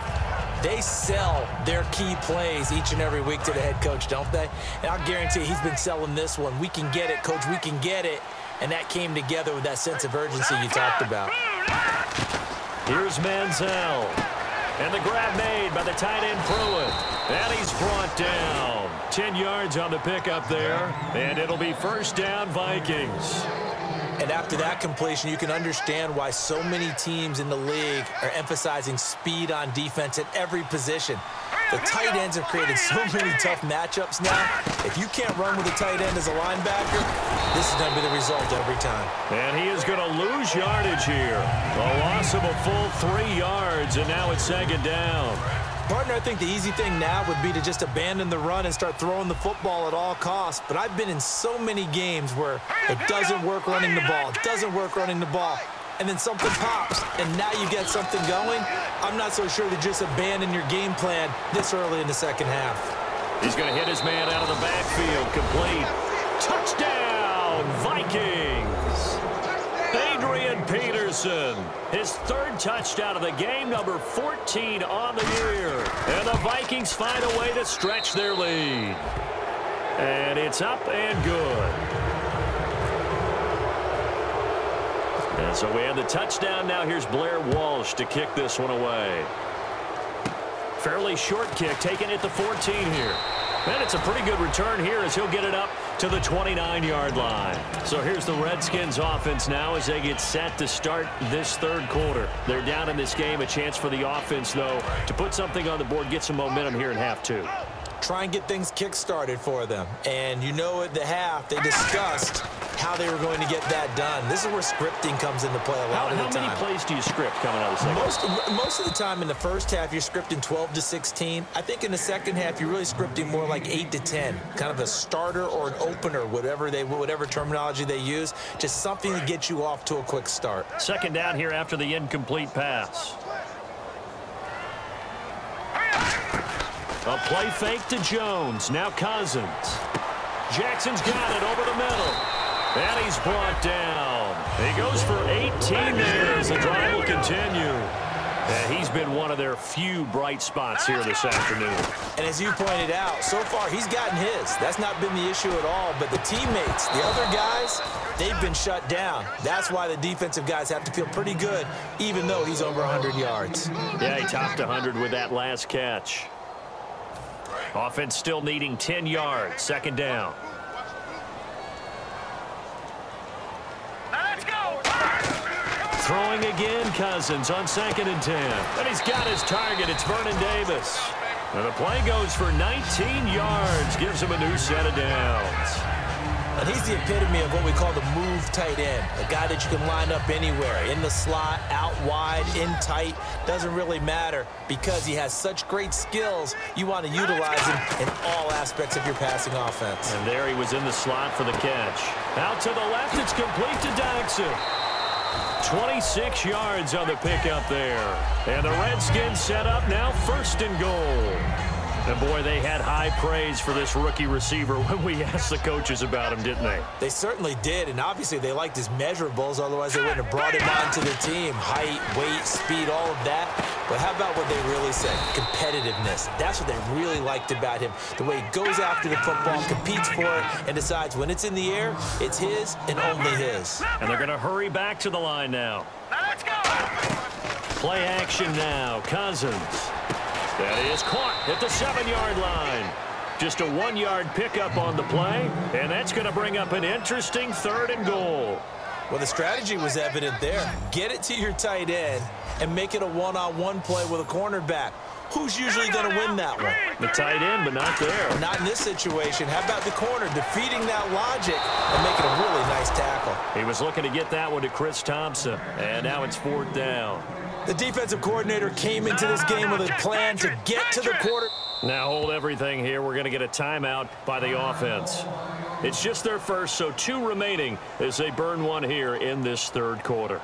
S4: They sell their key plays each and every week to the head coach, don't they? And I'll guarantee he's been selling this one. We can get it, coach, we can get it. And that came together with that sense of urgency you talked about.
S3: Here's Manziel. And the grab made by the tight end Pruitt. And he's brought down. 10 yards on the pickup there. And it'll be 1st down, Vikings.
S4: And after that completion, you can understand why so many teams in the league are emphasizing speed on defense at every position. The tight ends have created so many tough matchups now. If you can't run with a tight end as a linebacker, this is going to be the result every time.
S3: And he is going to lose yardage here. A loss of a full 3 yards, and now it's 2nd down.
S4: Partner, I think the easy thing now would be to just abandon the run and start throwing the football at all costs. But I've been in so many games where it doesn't work running the ball. It doesn't work running the ball. And then something pops, and now you get something going. I'm not so sure to just abandon your game plan this early in the second half.
S3: He's going to hit his man out of the backfield. Complete. Touchdown, Vikings. Adrian Peterson, his 3rd touchdown of the game, number 14 on the year. And the Vikings find a way to stretch their lead. And it's up and good. And so we have the touchdown. Now here's Blair Walsh to kick this one away. Fairly short kick, taken at the 14 here. And it's a pretty good return here as he'll get it up to the 29-yard line. So here's the Redskins offense now as they get set to start this 3rd quarter. They're down in this game. A chance for the offense, though, to put something on the board, get some momentum here in half 2.
S4: Try and get things kick-started for them. And you know at the half, they discussed how they were going to get that done. This is where scripting comes into play a lot of the time.
S3: How many plays do you script coming out of the second half?
S4: Most of the time in the first half, you're scripting 12 to 16. I think in the second half, you're really scripting more like 8 to 10. Kind of a starter or an opener, whatever terminology they use. Just something to get you off to a quick start.
S3: 2nd down here after the incomplete pass. A play fake to Jones. Now Cousins. Jackson's got it over the middle. And he's brought down. He goes for 18 there as the drive will continue. And he's been one of their few bright spots here this afternoon.
S4: And as you pointed out, so far he's gotten his. That's not been the issue at all. But the teammates, the other guys, they've been shut down. That's why the defensive guys have to feel pretty good, even though he's over 100 yards.
S3: Yeah, he topped 100 with that last catch. Offense still needing 10 yards. 2nd down.
S1: Let's go.
S3: Throwing again, Cousins on 2nd and 10. And he's got his target. It's Vernon Davis. And the play goes for 19 yards. Gives him a new set of downs.
S4: And he's the epitome of what we call the move tight end, a guy that you can line up anywhere, in the slot, out wide, in tight, doesn't really matter because he has such great skills. You want to utilize him in all aspects of your passing offense.
S3: And there he was in the slot for the catch. Out to the left, it's complete to Jackson. 26 yards on the pickup there. And the Redskins set up now 1st and goal. And, boy, they had high praise for this rookie receiver when we asked the coaches about him, didn't they?
S4: They certainly did, and obviously they liked his measurables, otherwise they wouldn't have brought him onto the team. Height, weight, speed, all of that. But how about what they really said? Competitiveness. That's what they really liked about him. The way he goes after the football, competes for it, and decides when it's in the air, it's his and only his.
S3: And they're going to hurry back to the line now.
S1: Let's go.
S3: Play action now. Cousins. That is caught at the 7-yard line. Just a 1-yard pickup on the play, and that's going to bring up an interesting 3rd and goal.
S4: Well, the strategy was evident there. Get it to your tight end and make it a one-on-one play with a cornerback. Who's usually going to win that one?
S3: The tight end, but not there.
S4: Not in this situation. How about the corner defeating that logic and making a really nice tackle?
S3: He was looking to get that one to Chris Thompson, and now it's 4th down.
S4: The defensive coordinator came into this game with a plan to get to the quarter.
S3: Now hold everything here. We're going to get a timeout by the offense. It's just their first, so 2 remaining as they burn one here in this 3rd quarter.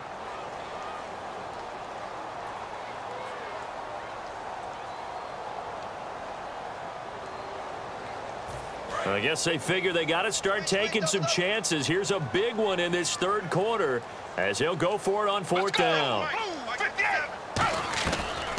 S3: I guess they figure they got to start taking some chances. Here's a big one in this 3rd quarter as he'll go for it on 4th down.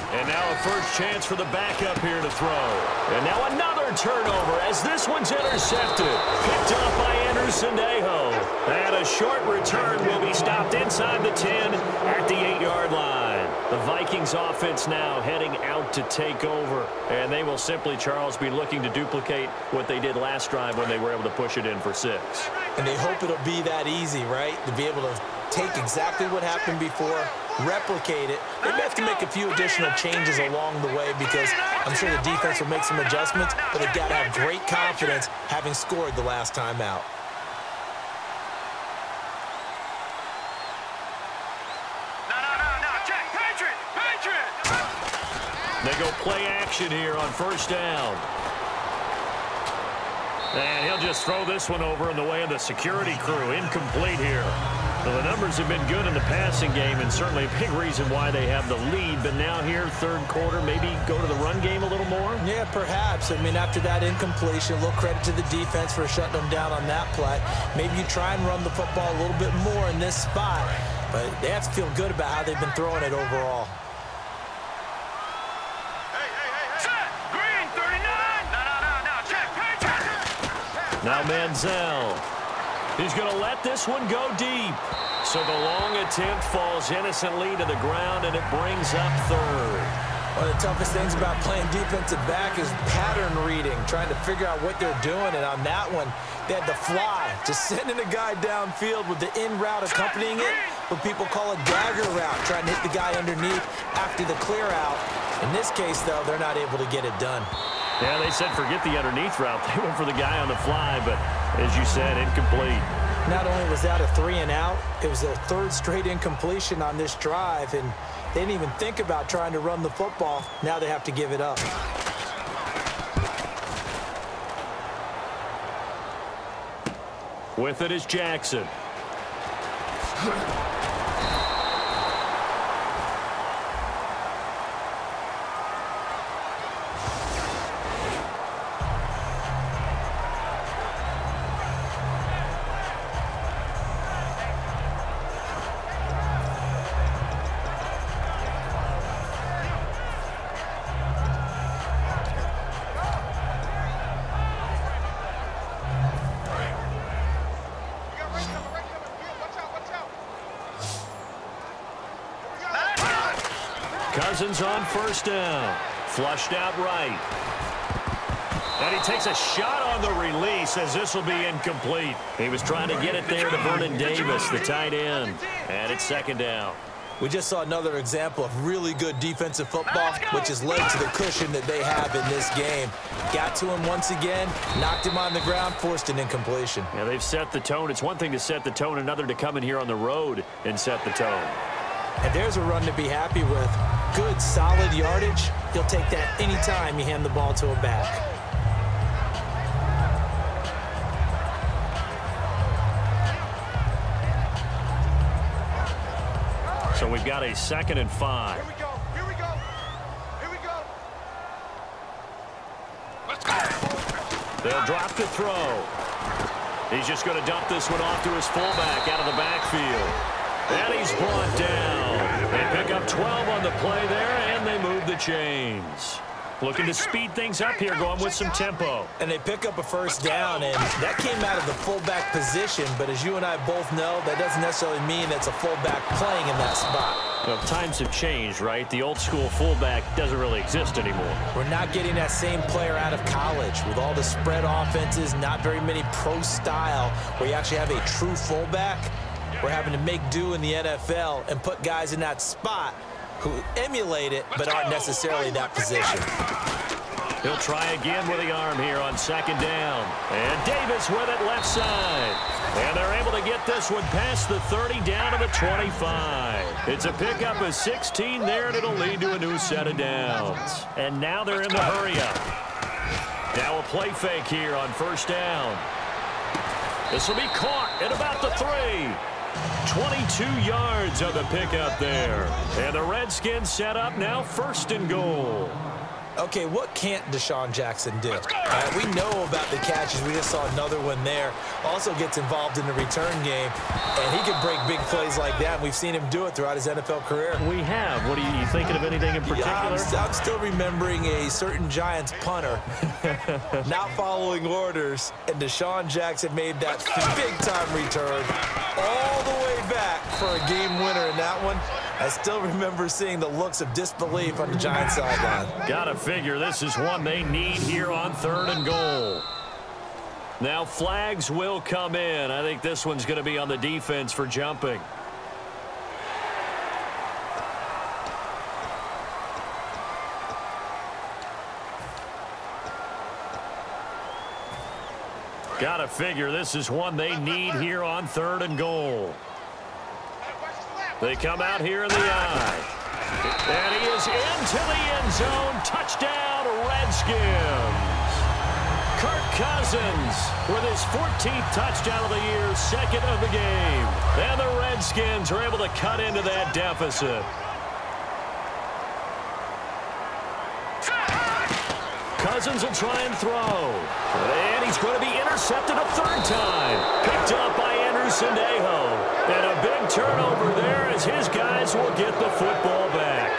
S3: And now a first chance for the backup here to throw. And now another turnover as this one's intercepted. Picked up by Anderson-Dejo. And a short return will be stopped inside the 10 at the 8-yard line. The Vikings offense now heading out to take over. And they will simply, Charles, be looking to duplicate what they did last drive when they were able to push it in for 6.
S4: And they hope it'll be that easy, right? To be able to take exactly what happened before, replicate it. They may have to make a few additional changes along the way because I'm sure the defense will make some adjustments, but they've got to have great confidence having scored the last time out.
S1: No, check, Patriot.
S3: They go play action here on 1st down. And he'll just throw this one over in the way of the security crew. Incomplete here. Well, the numbers have been good in the passing game and certainly a big reason why they have the lead. But now here, 3rd quarter, maybe go to the run game a little more?
S4: Yeah, perhaps. I mean, after that incompletion, a little credit to the defense for shutting them down on that play. Maybe you try and run the football a little bit more in this spot. But they have to feel good about how they've been throwing it overall.
S1: Set. Green, 39. No, check, Patriot.
S3: Now Manziel. He's going to let this one go deep. So the long attempt falls innocently to the ground, and it brings up 3rd.
S4: One of the toughest things about playing defensive back is pattern reading, trying to figure out what they're doing. And on that one, they had the fly, just sending a guy downfield with the in route accompanying it, what people call a dagger route, trying to hit the guy underneath after the clear out. In this case, though, they're not able to get it done.
S3: Yeah, they said forget the underneath route. They went for the guy on the fly, but as you said, incomplete.
S4: Not only was that a 3-and-out, it was their 3rd straight incompletion on this drive, and they didn't even think about trying to run the football. Now they have to give it up.
S3: With it is Jackson. Cousins on 1st down. Flushed out right. And he takes a shot on the release as this will be incomplete. He was trying to get it there to Vernon Davis, the tight end. And it's 2nd down.
S4: We just saw another example of really good defensive football, which has led to the cushion that they have in this game. Got to him once again, knocked him on the ground, forced an incompletion.
S3: Yeah, they've set the tone. It's one thing to set the tone, another to come in here on the road and set the tone.
S4: And there's a run to be happy with. Good, solid yardage. He'll take that anytime you hand the ball to him back.
S3: So we've got a 2nd and 5.
S1: Here we go. Here we go. Here we go. Let's go.
S3: They'll drop the throw. He's just going to dump this one off to his fullback out of the backfield. And he's brought down. They pick up 12 on the play there, and they move the chains. Looking to speed things up here, going with some tempo.
S4: And they pick up a first down, and that came out of the fullback position. But as you and I both know, that doesn't necessarily mean it's a fullback playing in that spot.
S3: Well, times have changed, right? The old school fullback doesn't really exist anymore.
S4: We're not getting that same player out of college. With all the spread offenses, not very many pro style, where you actually have a true fullback. We're having to make do in the NFL and put guys in that spot who emulate it but aren't necessarily that position.
S3: He'll try again with the arm here on 2nd down. And Davis with it left side. And they're able to get this one past the 30 down to the 25. It's a pickup of 16 there, and it'll lead to a new set of downs. And now they're in the hurry-up. Now a play fake here on 1st down. This will be caught at about the 3. 22 yards on the pickup there. And the Redskins set up now 1st and goal.
S4: Okay, what can't Deshaun Jackson do? We know about the catches. We just saw another one there. Also gets involved in the return game, and he can break big plays like that. We've seen him do it throughout his NFL career.
S3: We have. What are you thinking of anything in particular?
S4: I'm still remembering a certain Giants punter not following orders, and Deshaun Jackson made that big-time return all the way back for a game winner in that one. I still remember seeing the looks of disbelief on the Giants sideline.
S3: Gotta figure this is one they need here on 3rd and goal. Now flags will come in. I think this one's going to be on the defense for jumping. Gotta figure this is one they need here on 3rd and goal. They come out here in the eye. And he is into the end zone. Touchdown, Redskins. Kirk Cousins with his 14th touchdown of the year, 2nd of the game. And the Redskins are able to cut into that deficit. Cousins will try and throw. And he's going to be intercepted a 3rd time. Picked up by Sandejo. And a big turnover there as his guys will get the football back.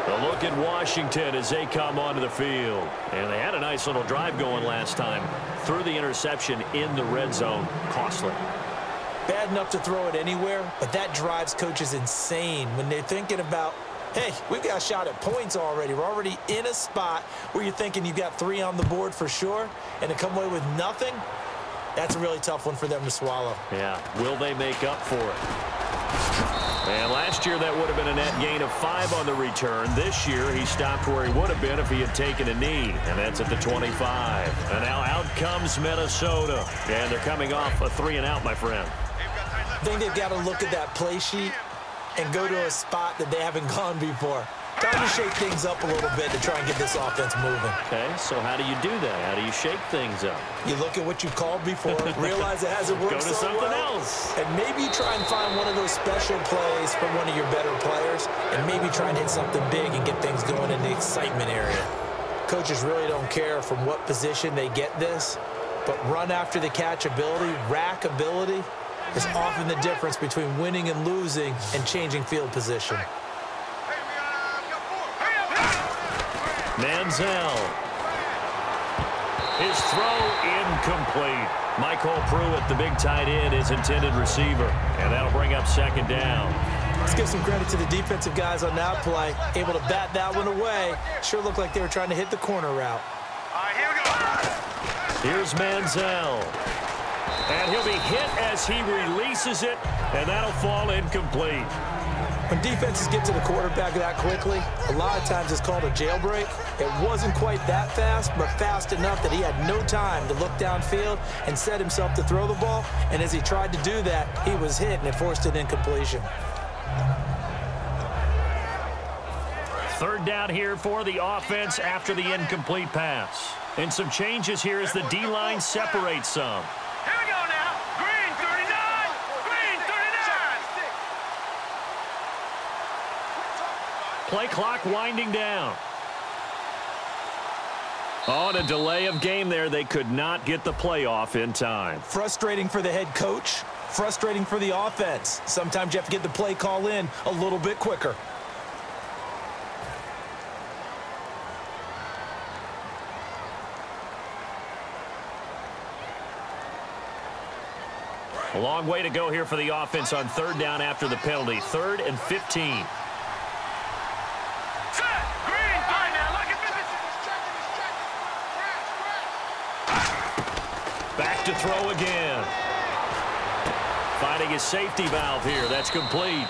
S3: A look at Washington as they come onto the field. And they had a nice little drive going last time. Threw the interception in the red zone. Costly.
S4: Bad enough to throw it anywhere, but that drives coaches insane when they're thinking about, hey, we've got a shot at points already. We're already in a spot where you're thinking you've got 3 on the board for sure, and to come away with nothing, that's a really tough one for them to swallow.
S3: Yeah, will they make up for it? And last year that would have been a net gain of 5 on the return. This year he stopped where he would have been if he had taken a knee, and that's at the 25. And now out comes Minnesota, and they're coming off a 3-and-out, my friend.
S4: I think they've got to look at that play sheet and go to a spot that they haven't gone before. Time to shake things up a little bit to try and get this offense moving.
S3: Okay, so how do you do that? How do you shake things up?
S4: You look at what you called before, realize it hasn't worked
S3: so well. Go to something else.
S4: And maybe try and find one of those special plays from one of your better players, and maybe try and hit something big and get things going in the excitement area. Coaches really don't care from what position they get this, but run after the catch ability, rack ability, is often the difference between winning and losing and changing field position.
S3: Manziel. His throw incomplete. Michael Pruitt, the big tight end, is intended receiver. And that'll bring up 2nd down.
S4: Let's give some credit to the defensive guys on that play. Able to bat that one away. Sure looked like they were trying to hit the corner route.
S1: All right, here we go.
S3: Here's Manziel. And he'll be hit as he releases it, and that'll fall incomplete.
S4: When defenses get to the quarterback that quickly, a lot of times it's called a jailbreak. It wasn't quite that fast, but fast enough that he had no time to look downfield and set himself to throw the ball. And as he tried to do that, he was hit, and it forced an incompletion.
S3: Third down here for the offense after the incomplete pass. And some changes here as the D-line separates some.
S1: Here we go now. Green 39. Green 39.
S3: Play clock winding down. On a delay of game there, they could not get the playoff in time.
S4: Frustrating for the head coach, frustrating for the offense. Sometimes you have to get the play call in a little bit quicker.
S3: A long way to go here for the offense on third down after the penalty. 3rd and 15. Back to throw again. Finding his safety valve here. That's complete.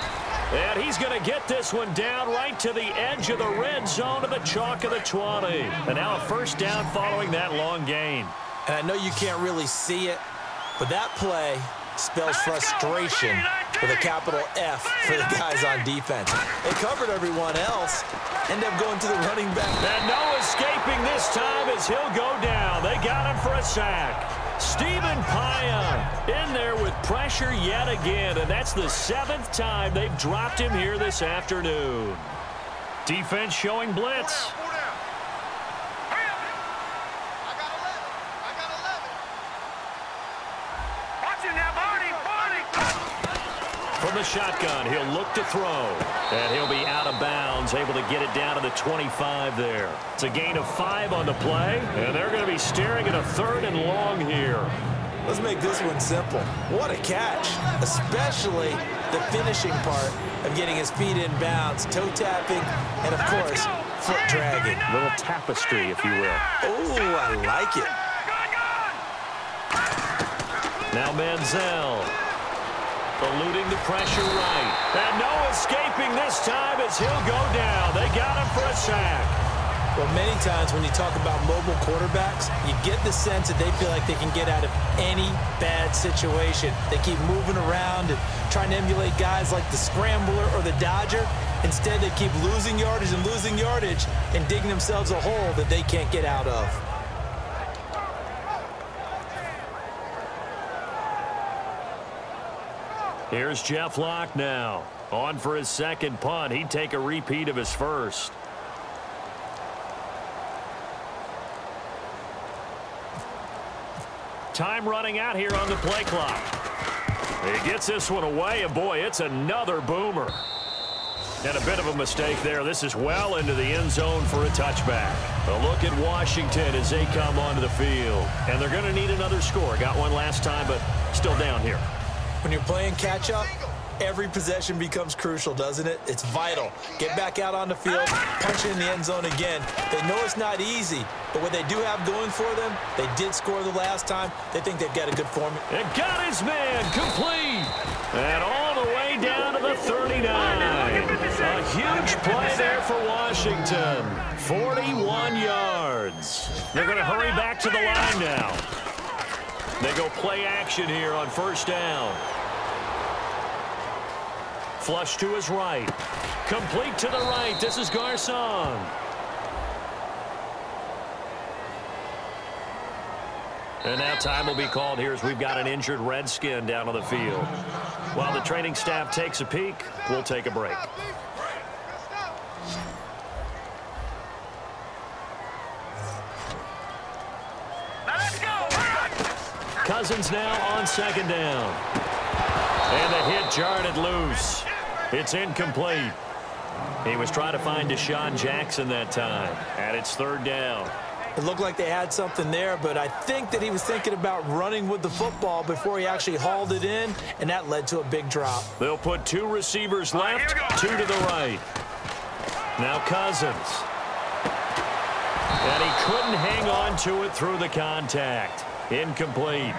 S3: And he's going to get this one down right to the edge of the red zone to the chalk of the 20. And now a first down following that long gain.
S4: And I know you can't really see it, but that play spells frustration with a capital F for the guys on defense. They covered everyone else, end up going to the running back.
S3: And no escaping this time as he'll go down. They got him for a sack. Stephen Paya in there with pressure yet again, and that's the 7th time they've dropped him here this afternoon. Defense showing blitz. From the shotgun, he'll look to throw. And he'll be out of bounds, able to get it down to the 25 there. It's a gain of 5 on the play, and they're going to be staring at a 3rd and long here.
S4: Let's make this one simple. What a catch, especially the finishing part of getting his feet in bounds, toe tapping, and of course, foot dragging.
S3: A little tapestry, if you will.
S4: Oh, I like it.
S3: Now Manziel. Eluding the pressure right. And no escaping this time as he'll go down. They got him for a sack.
S4: Well, many times when you talk about mobile quarterbacks, you get the sense that they feel like they can get out of any bad situation. They keep moving around and trying to emulate guys like the Scrambler or the Dodger. Instead, they keep losing yardage and digging themselves a hole that they can't get out of.
S3: Here's Jeff Locke now. On for his second punt. He'd take a repeat of his first. Time running out here on the play clock. He gets this one away, and boy, it's another boomer. And a bit of a mistake there. This is well into the end zone for a touchback. A look at Washington as they come onto the field. And they're going to need another score. Got one last time, but still down here.
S4: When you're playing catch-up, every possession becomes crucial, doesn't it? It's vital. Get back out on the field, punch it in the end zone again. They know it's not easy, but what they do have going for them, they did score the last time. They think they've got a good formula.
S3: And got his man complete. And all the way down to the 39. A huge play there for Washington. 41 yards. They're going to hurry back to the line now. They go play action here on first down. Flush to his right. Complete to the right. This is Garcon. And now time will be called here as we've got an injured Redskin down on the field. While the training staff takes a peek, we'll take a break. Cousins now on second down. And the hit jarred it loose. It's incomplete. He was trying to find Deshaun Jackson that time. And it's third down.
S4: It looked like they had something there, but I think that he was thinking about running with the football before he actually hauled it in, and that led to a big drop.
S3: They'll put 2 receivers left, 2 to the right. Now Cousins. And he couldn't hang on to it through the contact. Incomplete.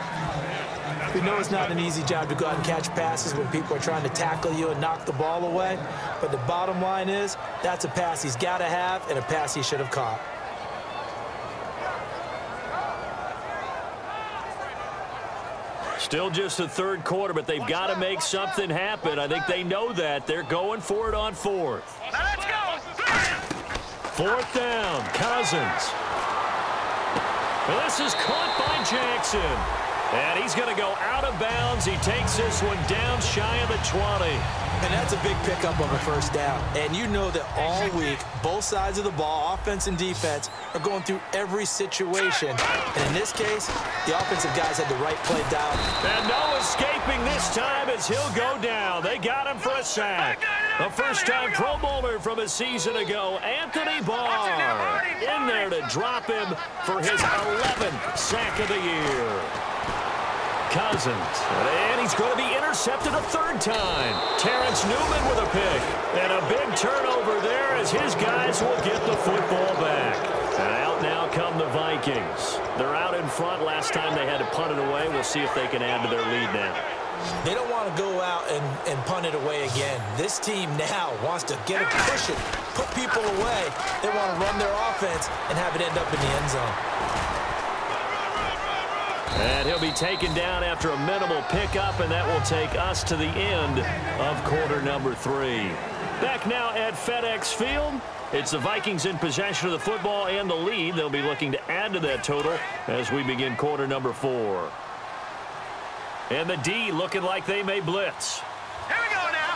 S4: We know it's not an easy job to go out and catch passes when people are trying to tackle you and knock the ball away. But the bottom line is, that's a pass he's got to have and a pass he should have caught.
S3: Still just the third quarter, but they've got to make something happen. I think they know that. They're going for it on fourth.
S1: Let's go.
S3: Fourth down, Cousins. Well, this is caught by Jackson. And he's going to go out of bounds. He takes this one down shy of the 20.
S4: And that's a big pickup on the first down. And you know that all week, both sides of the ball, offense and defense, are going through every situation. And in this case, the offensive guys had the right play down.
S3: And no escaping this time as he'll go down. They got him for a sack. A first-time Pro Bowler from a season ago, Anthony Barr, in there to drop him for his 11th sack of the year. Cousins, and he's going to be intercepted a third time. Terrence Newman with a pick, and a big turnover there as his guys will get the football back. And out now come the Vikings. They're out in front. Last time they had to punt it away. We'll see if they can add to their lead now.
S4: They don't want to go out and punt it away again. This team now wants to get it, push it, put people away. They want to run their offense and have it end up in the end zone.
S3: And he'll be taken down after a minimal pickup, and that will take us to the end of quarter number 3. Back now at FedEx Field. It's the Vikings in possession of the football and the lead. They'll be looking to add to that total as we begin quarter number 4. And the D looking like they may blitz.
S1: Here we go now.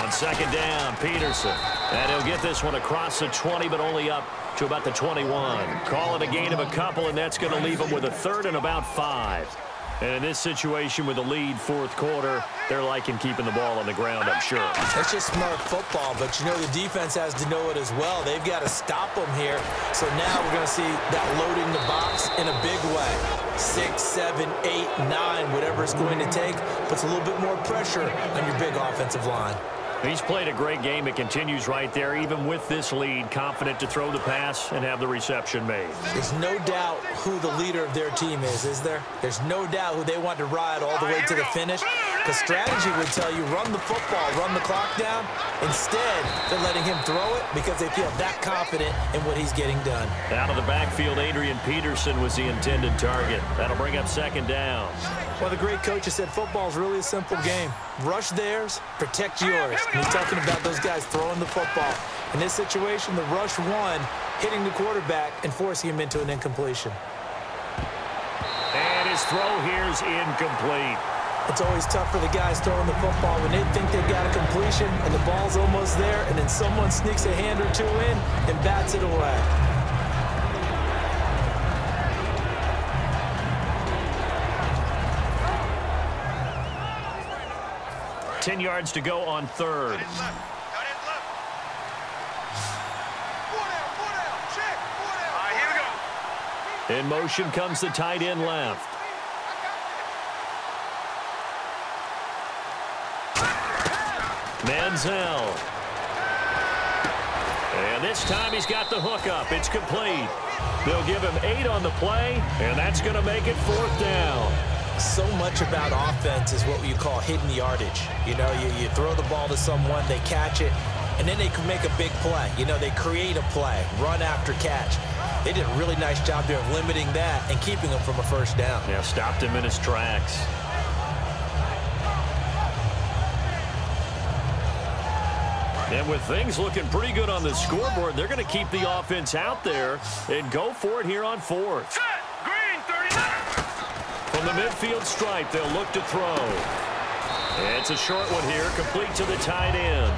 S3: On second down, Peterson. And he'll get this one across the 20, but only up to about the 21. Call it a gain of a couple, and that's going to leave them with a third and about 5. And in this situation with the lead fourth quarter, they're liking keeping the ball on the ground, I'm sure.
S4: That's just smart football, but you know the defense has to know it as well. They've got to stop them here. So now we're going to see that loading the box in a big way. 6, 7, 8, 9, whatever it's going to take, puts a little bit more pressure on your big offensive line.
S3: He's played a great game. It continues right there, even with this lead, confident to throw the pass and have the reception made.
S4: There's no doubt who the leader of their team is there? There's no doubt who they want to ride all the way to the finish. The strategy would tell you run the football, run the clock down. Instead, they're letting him throw it because they feel that confident in what he's getting done.
S3: Out of the backfield, Adrian Peterson was the intended target. That'll bring up second down.
S4: Well, the great coach has said football is really a simple game. Rush theirs, protect yours. And he's talking about those guys throwing the football. In this situation, the rush one, hitting the quarterback and forcing him into an incompletion.
S3: And his throw here is incomplete.
S4: It's always tough for the guys throwing the football when they think they've got a completion and the ball's almost there, and then someone sneaks a hand or two in and bats it away.
S3: Ten yards to go on third. In motion comes the tight end left. Manziel. And this time he's got the hook up. It's complete. They'll give him 8 on the play, and that's going to make it fourth down.
S4: So much about offense is what you call hidden yardage. You know, you throw the ball to someone, they catch it, and then they can make a big play. You know, they create a play, run after catch. They did a really nice job there of limiting that and keeping him from a first down.
S3: Yeah, stopped him in his tracks. And with things looking pretty good on the scoreboard, they're going to keep the offense out there and go for it here on fourth.
S1: Set. Green, 39.
S3: From the midfield stripe, they'll look to throw. It's a short one here, complete to the tight end.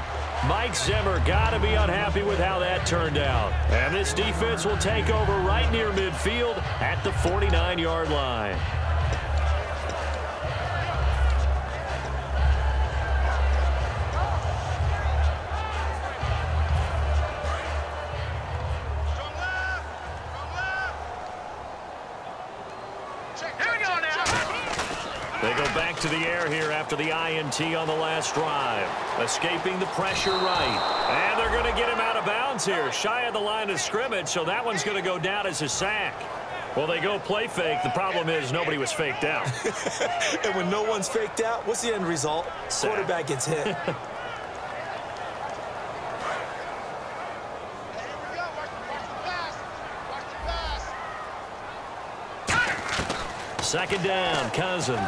S3: Mike Zimmer got to be unhappy with how that turned out. And this defense will take over right near midfield at the 49-yard line. They go back to the air here after the INT on the last drive. Escaping the pressure right. And they're going to get him out of bounds here, shy of the line of scrimmage, so that one's going to go down as a sack. Well, they go play fake. The problem is nobody was faked out.
S4: And when no one's faked out, what's the end result?
S3: Sack.
S4: Quarterback gets hit.
S3: Second down, Cousins.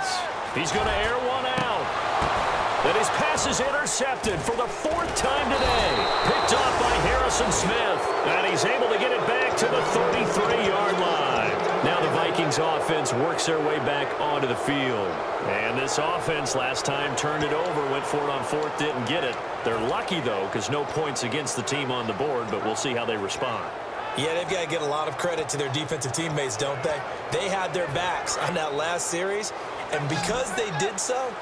S3: He's going to air one out. And his pass is intercepted for the 4th time today. Picked off by Harrison Smith. And he's able to get it back to the 33-yard line. Now the Vikings offense works their way back onto the field. And this offense last time turned it over, went for it on 4th, didn't get it. They're lucky, though, because no points against the team on the board, but we'll see how they respond.
S4: Yeah, they've got to get a lot of credit to their defensive teammates, don't they? They had their backs on that last series, and because they did so,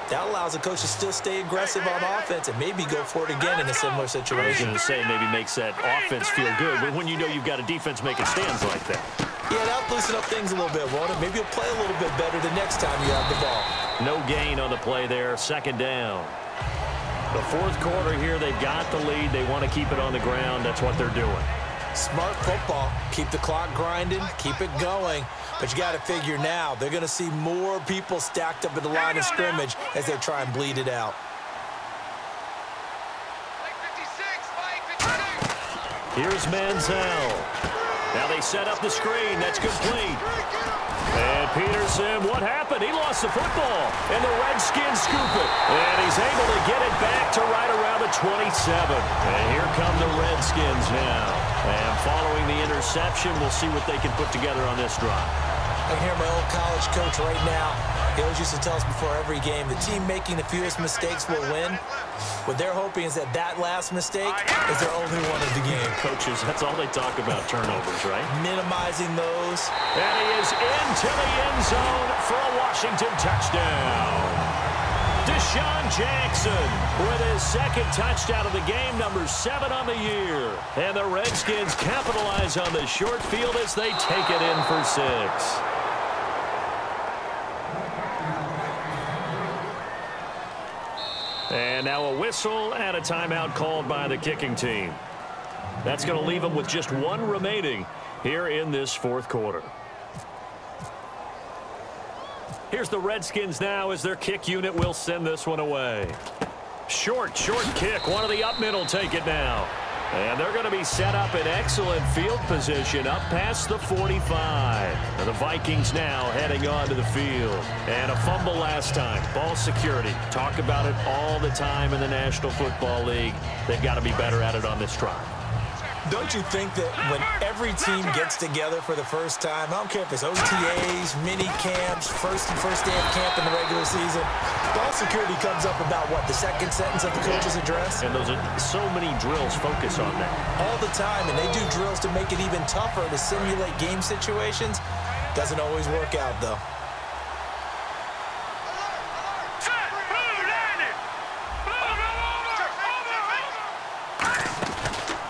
S4: that allows the coach to still stay aggressive on offense and maybe go for it again in a similar situation.
S3: I was going to say maybe makes that offense feel good, but when you know you've got a defense making stands like that.
S4: Yeah, that'll loosen up things a little bit, won't it? Maybe you'll play a little bit better the next time you have the ball.
S3: No gain on the play there, second down. The 4th quarter here, they've got the lead. They want to keep it on the ground. That's what they're doing.
S4: Smart football. Keep the clock grinding, keep it going. But you got to figure now, they're going to see more people stacked up at the line of scrimmage as they try and bleed it out.
S3: Here's Manziel. Now they set up the screen. That's complete. And Peterson, what happened? He lost the football. And the Redskins scoop it. And he's able to get it back to right around the 27. And here come the Redskins now. And following the interception, we'll see what they can put together on this drive.
S4: I can hear my old college coach right now. He always used to tell us before every game, the team making the fewest mistakes will win. What they're hoping is that that last mistake is their only one of the game.
S3: Coaches, that's all they talk about, turnovers, right?
S4: Minimizing those.
S3: And he is into the end zone for a Washington touchdown. Deshaun Jackson with his 2nd touchdown of the game, number 7 on the year. And the Redskins capitalize on the short field as they take it in for 6. And now a whistle and a timeout called by the kicking team. That's going to leave them with just 1 remaining here in this 4th quarter. Here's the Redskins now as their kick unit will send this one away. Short kick. One of the up middle take it now. And they're going to be set up in excellent field position up past the 45. And the Vikings now heading on to the field. And a fumble last time. Ball security. Talk about it all the time in the National Football League. They've got to be better at it on this drive.
S4: Don't you think that when every team gets together for the first time, I don't care if it's OTAs, mini camps, first day of camp in the regular season, ball security comes up about, what, the 2nd sentence of the coach's address?
S3: And those are so many drills focus on that.
S4: All the time, and they do drills to make it even tougher to simulate game situations. Doesn't always work out, though.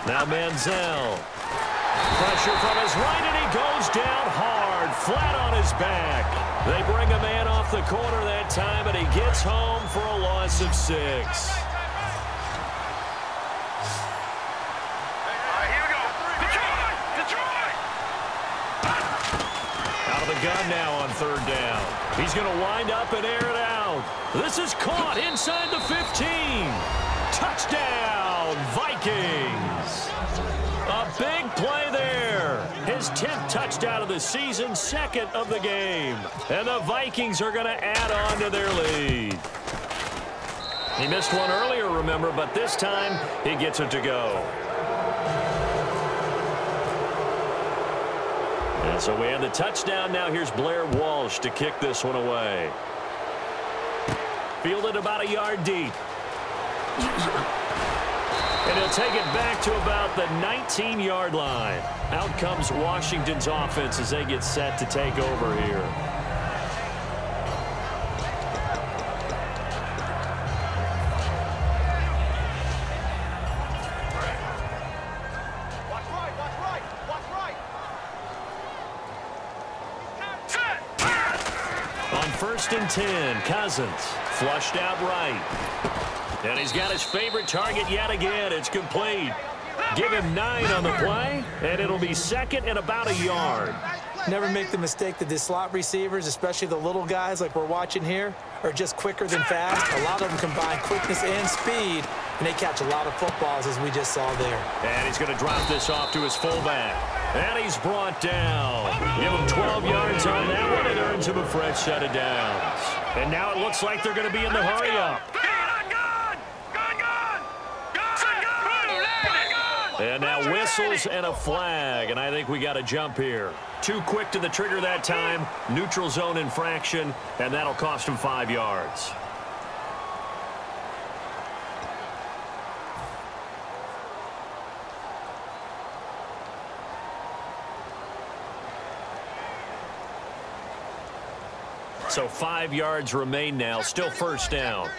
S3: Now Manziel. Pressure from his right, and he goes down hard, flat on his back. They bring a man off the corner that time, and he gets home for a loss of 6.
S1: All right, here we go. Detroit!
S3: Out of the gun now on 3rd down. He's going to wind up and air it out. This is caught inside the 15. Touchdown, Vikings. A big play there. His 10th touchdown of the season, 2nd of the game. And the Vikings are going to add on to their lead. He missed one earlier, remember, but this time he gets it to go. And so we have the touchdown. Now here's Blair Walsh to kick this one away. Fielded about a yard deep. And he'll take it back to about the 19-yard line. Out comes Washington's offense as they get set to take over here. On 1st and 10, Cousins flushed out right. And he's got his favorite target yet again. It's complete. Give him 9 on the play, and it'll be 2nd and about a yard.
S4: Never make the mistake that the slot receivers, especially the little guys like we're watching here, are just quicker than fast. A lot of them combine quickness and speed, and they catch a lot of footballs, as we just saw there.
S3: And he's going to drop this off to his fullback. And he's brought down. Give him 12 yards on that one. It earns him a fresh set of downs. And now it looks like they're going to be in the hurry-up. And now whistles and a flag, and I think we got a jump here. Too quick to the trigger that time. Neutral zone infraction, and that'll cost him 5 yards. So 5 yards remain now, still first down.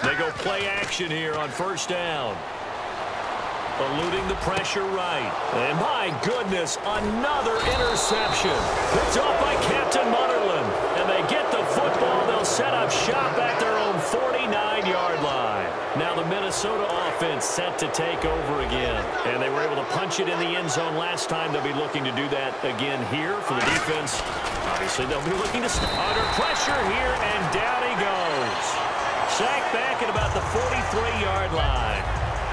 S3: They go play action here on first down. Eluding the pressure right. And my goodness, another interception. Picked off by Captain Mutterland. And they get the football. They'll set up shop at their own 49-yard line. Now the Minnesota offense set to take over again. And they were able to punch it in the end zone last time. They'll be looking to do that again here for the defense. Obviously, they'll be looking to stay under pressure here, and down he goes. Sacked back at about the 43-yard line.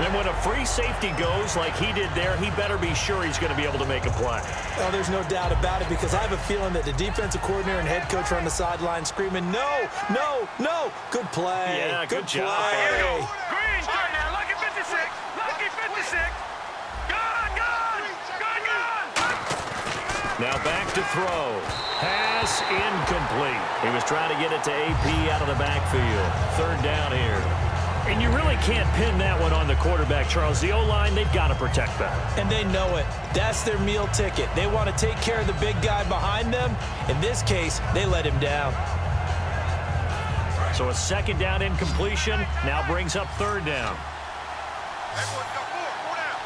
S3: And when a free safety goes like he did there, he better be sure he's going to be able to make a play.
S4: Oh, there's no doubt about it, because I have a feeling that the defensive coordinator and head coach are on the sideline screaming, no, no, no. Good play.
S3: Yeah, good job.
S1: Here we go. Green, turn now. Lucky 56. Lucky 56. Gone, gone. Gone, gone.
S3: Now back to throw. Pass incomplete. He was trying to get it to AP out of the backfield. Third down here. And you really can't pin that one on the quarterback, Charles. The O-line, they've got to protect that.
S4: And they know it. That's their meal ticket. They want to take care of the big guy behind them. In this case, they let him down.
S3: So a second down incompletion now brings up third down.
S1: Everyone's got four down.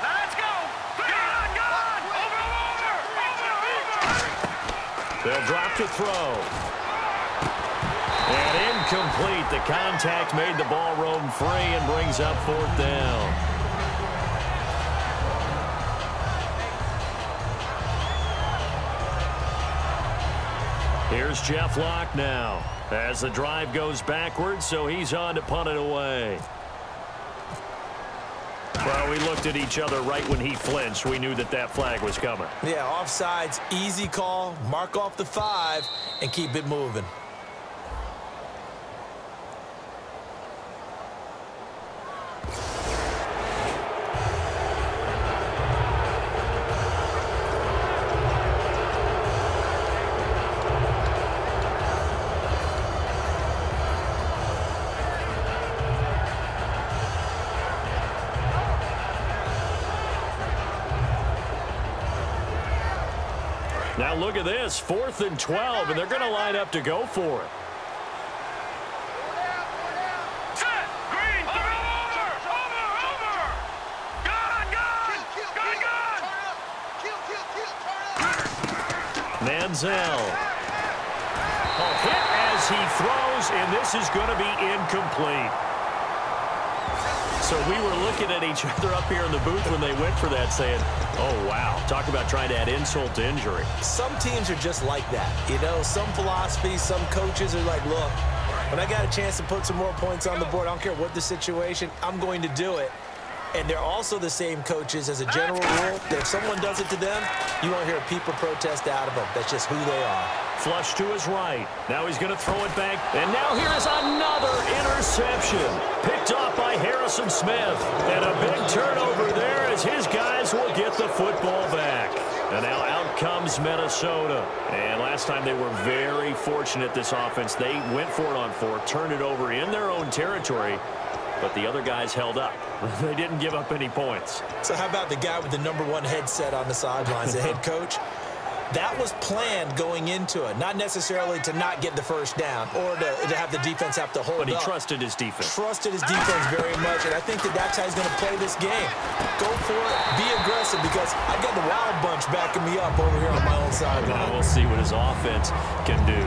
S1: Let's go. Gone, gone. Over.
S3: They'll drop to throw. And incomplete. The contact made the ball roam free and brings up fourth down. Here's Jeff Locke now as the drive goes backwards, so he's on to punt it away. Well, we looked at each other right when he flinched. We knew that that flag was coming.
S4: Yeah, offsides, easy call. Mark off the 5 and keep it moving.
S3: Now look at this, 4th and 12, and they're going to line up to go for it.
S1: Set. Green. Over. Gone, gone. Gone, gone.
S3: Manziel. A hit as he throws, and this is going to be incomplete. So we were looking at each other up here in the booth when they went for that saying, oh, wow, talk about trying to add insult to injury.
S4: Some teams are just like that. You know, some philosophies, some coaches are like, look, when I got a chance to put some more points on the board, I don't care what the situation, I'm going to do it. And they're also the same coaches as a general rule that if someone does it to them, you won't hear a peep or protest out of them. That's just who they are.
S3: Flush to his right. Now he's going to throw it back. And now here is another interception. Picked off by Harrison Smith. And a big turnover there as his guys will get the football back. And now out comes Minnesota. And last time they were very fortunate, this offense. They went for it on 4, turned it over in their own territory. But the other guys held up. They didn't give up any points.
S4: So how about the guy with the #1 headset on the sidelines, the head coach? That was planned going into it, not necessarily to not get the first down or to have the defense have to hold up.
S3: But he trusted his defense.
S4: Trusted his defense very much, and I think that's how he's going to play this game. Go for it, be aggressive, because I got the Wild Bunch backing me up over here on my own sideline.
S3: We'll see what his offense can do.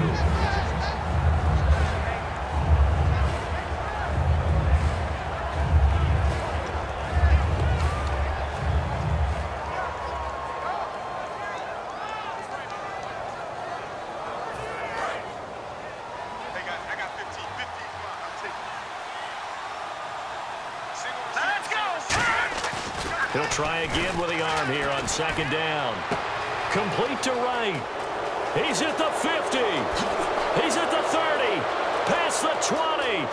S3: He'll try again with the arm here on second down. Complete to right. He's at the 50. He's at the 30. Past the 20.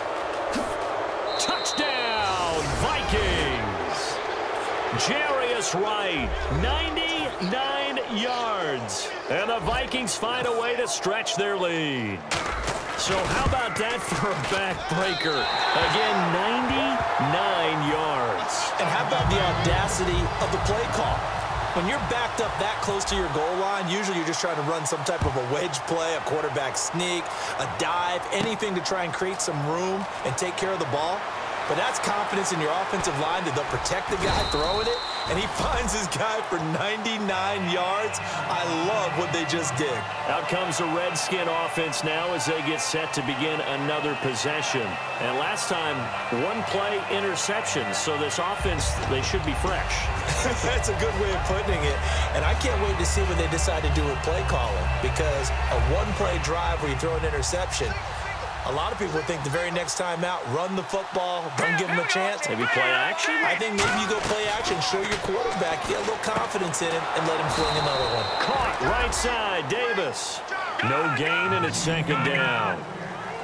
S3: Touchdown, Vikings. Jarius Wright, 99 yards. And the Vikings find a way to stretch their lead. So how about that for a backbreaker? Again, 99 yards.
S4: And how about the audacity of the play call? When you're backed up that close to your goal line, usually you're just trying to run some type of a wedge play, a quarterback sneak, a dive, anything to try and create some room and take care of the ball. But that's confidence in your offensive line that they'll protect the guy throwing it, and he finds his guy for 99 yards. I love what they just did.
S3: Out comes the Redskin offense now as they get set to begin another possession. And last time, one play interception, so this offense, they should be fresh.
S4: That's a good way of putting it. And I can't wait to see what they decide to do with play calling, because a one-play drive where you throw an interception, a lot of people think the very next time out, run the football, don't give him a chance.
S3: Maybe play action?
S4: I think maybe you go play action, show your quarterback, get a little confidence in him, and let him fling another one.
S3: Caught right side, Davis. No gain, and it's second down.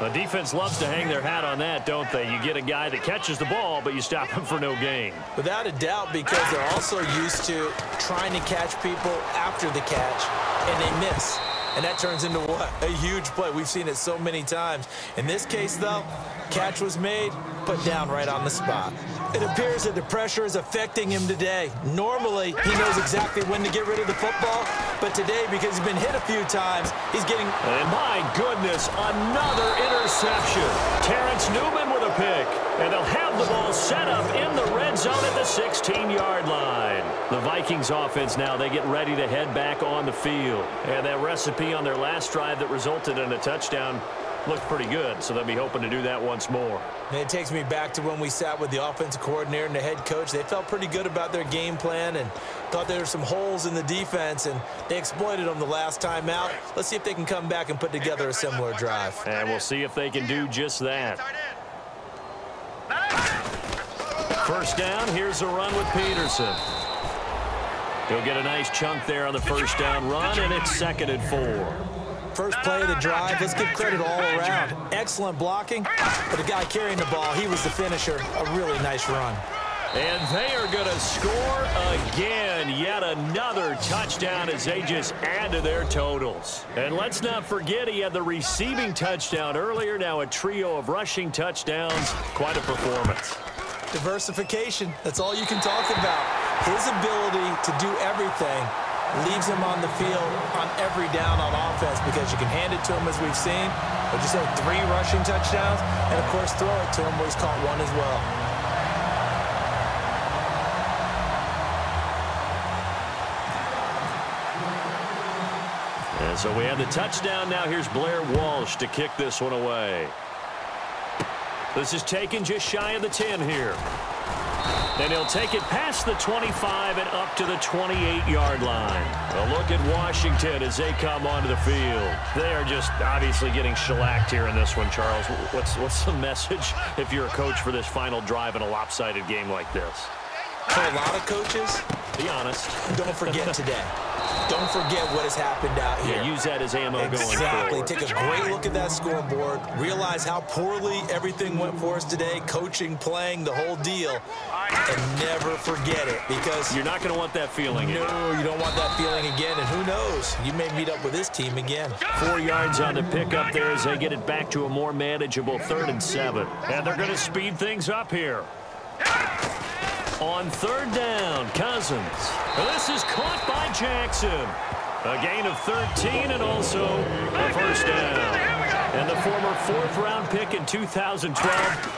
S3: The defense loves to hang their hat on that, don't they? You get a guy that catches the ball, but you stop him for no gain.
S4: Without a doubt, because they're also used to trying to catch people after the catch, and they miss. And that turns into what? A huge play. We've seen it so many times. In this case, though, catch was made, put down right on the spot. It appears that the pressure is affecting him today. Normally, he knows exactly when to get rid of the football, but today, because he's been hit a few times, he's getting...
S3: And my goodness, another interception. Terrence Newman with a pick, and they'll have the ball set up in the red zone at the 16-yard line. The Vikings offense now, they get ready to head back on the field. And that recipe on their last drive that resulted in a touchdown looked pretty good, so they'll be hoping to do that once more.
S4: And it takes me back to when we sat with the offensive coordinator and the head coach. They felt pretty good about their game plan and thought there were some holes in the defense, and they exploited them the last time out. Let's see if they can come back and put together a similar drive.
S3: And we'll see if they can do just that. First down, here's a run with Peterson. He'll get a nice chunk there on the first down run, and it's 2nd and 4.
S4: First play of the drive, let's give credit all around. Excellent blocking, but the guy carrying the ball, he was the finisher. A really nice run.
S3: And they are going to score again. Yet another touchdown as they just add to their totals. And let's not forget he had the receiving touchdown earlier. Now a trio of rushing touchdowns. Quite a performance.
S4: Diversification, that's all you can talk about. His ability to do everything leaves him on the field on every down on offense, because you can hand it to him as we've seen, but just have 3 rushing touchdowns, and of course throw it to him where he's caught 1 as well.
S3: And so we have the touchdown. Now here's Blair Walsh to kick this one away. This is taken just shy of the 10 here. And he'll take it past the 25 and up to the 28-yard line. A look at Washington as they come onto the field. They are just obviously getting shellacked here in this one, Charles. What's the message if you're a coach for this final drive in a lopsided game like this?
S4: For a lot of coaches,
S3: be honest.
S4: Don't forget today. Don't forget what has happened out here.
S3: Yeah, use that as ammo going forward.
S4: Exactly. Take a great look at that scoreboard. Realize how poorly everything went for us today. Coaching, playing, the whole deal. And never forget it, because
S3: you're not going to want that feeling again.
S4: No, you don't want that feeling again. And who knows? You may meet up with this team again.
S3: 4 yards on the pickup there as they get it back to a more manageable 3rd and 7. And they're going to speed things up here. On 3rd down, Cousins. This is caught by Jackson. A gain of 13 and also a first down. And the former 4th-round pick in 2012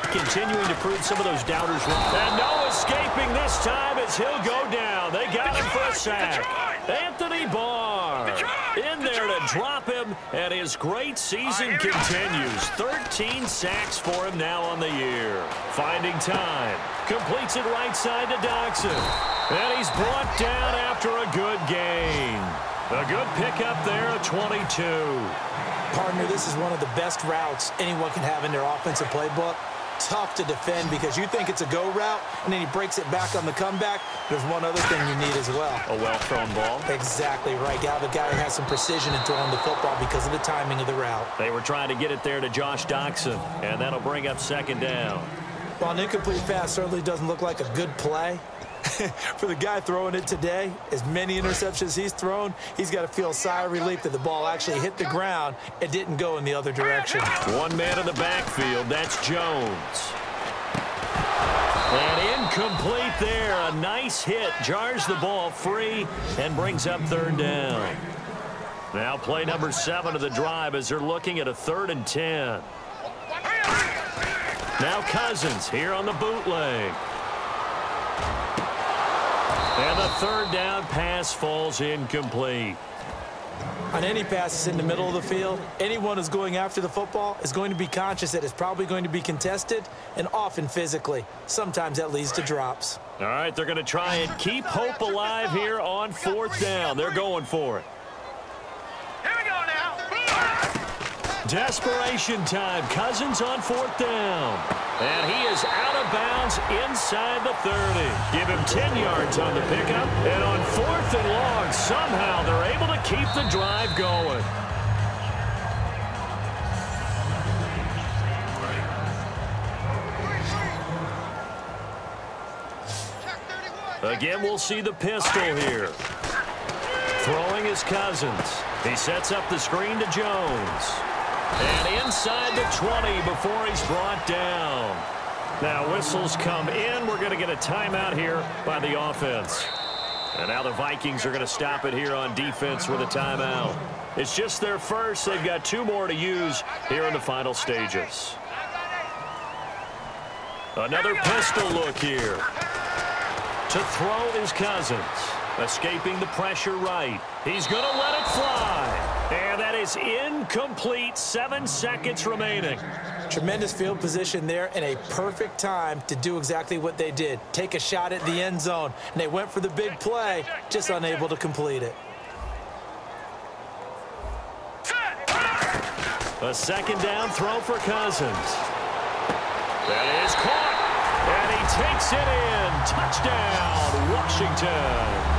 S3: continuing to prove some of those doubters wrong. And no escaping this time as he'll go down. They got him for a sack. Anthony Barr in there to drop him, and his great season continues. 13 sacks for him now on the year. Finding time. Completes it right side to Doxson. And he's brought down after a good gain. A good pickup there at 22.
S4: Partner, this is one of the best routes anyone can have in their offensive playbook. Tough to defend because you think it's a go route, and then he breaks it back on the comeback. There's one other thing you need as well.
S3: A well-thrown ball.
S4: Exactly right. Got a guy who has some precision in throwing the football because of the timing of the route.
S3: They were trying to get it there to Josh Doxson, and that'll bring up second down.
S4: While an incomplete pass certainly doesn't look like a good play, for the guy throwing it today, as many interceptions he's thrown, he's got to feel a sigh of relief that the ball actually hit the ground and didn't go in the other direction.
S3: One man in the backfield, that's Jones. And incomplete there. A nice hit, jars the ball free and brings up third down. Now play number 7 of the drive as they're looking at a 3rd and 10. Now Cousins here on the bootleg. And the 3rd down pass falls incomplete.
S4: On any passes in the middle of the field, anyone who's going after the football is going to be conscious that it's probably going to be contested and often physically. Sometimes that leads to drops.
S3: All right, they're going to try and keep hope alive here on 4th down. They're going for it.
S1: Here we go now.
S3: Desperation time. Cousins on 4th down. And he is out of bounds inside the 30. Give him 10 yards on the pickup. And on 4th and long, somehow they're able to keep the drive going. Again, we'll see the pistol here. Throwing is Cousins. He sets up the screen to Jones. And inside the 20 before he's brought down. Now whistles come in. We're going to get a timeout here by the offense. And now the Vikings are going to stop it here on defense with a timeout. It's just their first. They've got 2 more to use here in the final stages. Another pistol look here. To throw is Cousins. Escaping the pressure right. He's going to let it fly. And that is incomplete. 7 seconds remaining.
S4: Tremendous field position there and a perfect time to do exactly what they did. Take a shot at the end zone. And they went for the big play, just unable to complete it.
S3: A 2nd down throw for Cousins. That is caught. And he takes it in. Touchdown, Washington.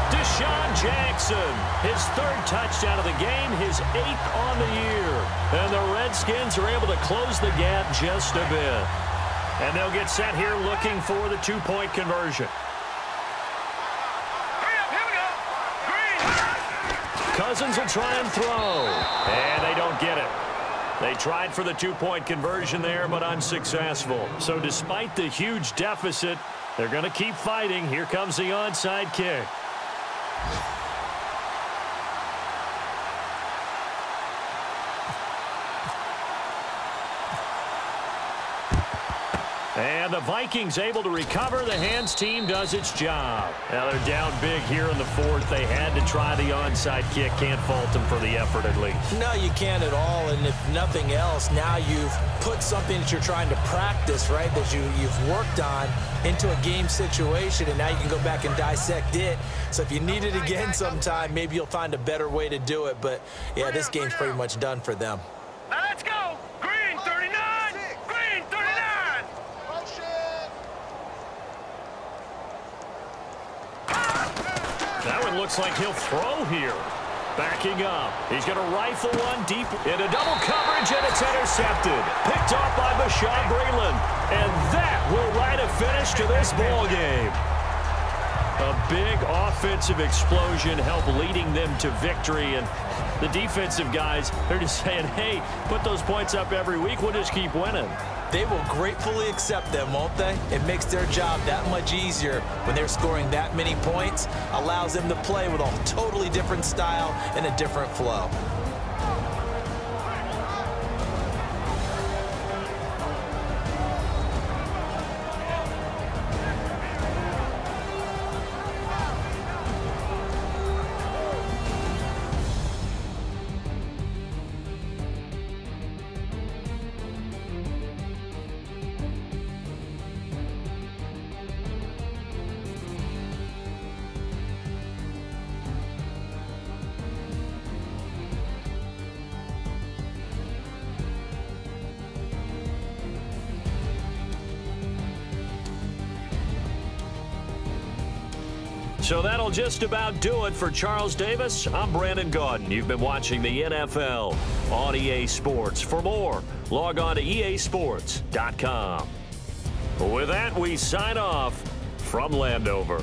S3: Deshaun Jackson, his 3rd touchdown of the game, his 8th on the year. And the Redskins are able to close the gap just a bit. And they'll get set here looking for the 2-point conversion.
S1: Here we go. Green.
S3: Cousins will try and throw. And they don't get it. They tried for the 2-point conversion there, but unsuccessful. So despite the huge deficit, they're going to keep fighting. Here comes the onside kick. And the Vikings able to recover. The hands team does its job. Now they're down big here in the 4th. They had to try the onside kick. Can't fault them for the effort at least.
S4: No, you can't at all. And if nothing else, now you've put something that you're trying to practice, right, that you've worked on into a game situation, and now you can go back and dissect it. So if you need it again sometime, maybe you'll find a better way to do it. But, yeah, this game's pretty much done for them.
S1: Now let's go. Green 39. Green 39.
S3: That one looks like he'll throw here. Backing up. He's going to rifle one deep into double coverage, and it's intercepted. Picked off by Bashaud Breeland. And that will write a finish to this ball game. A big offensive explosion helped leading them to victory. And the defensive guys, they're just saying, hey, put those points up every week. We'll just keep winning.
S4: They will gratefully accept them, won't they? It makes their job that much easier when they're scoring that many points. Allows them to play with a totally different style and a different flow.
S3: So that'll just about do it for Charles Davis. I'm Brandon Gaudin. You've been watching the NFL on EA Sports. For more, log on to easports.com. With that, we sign off from Landover.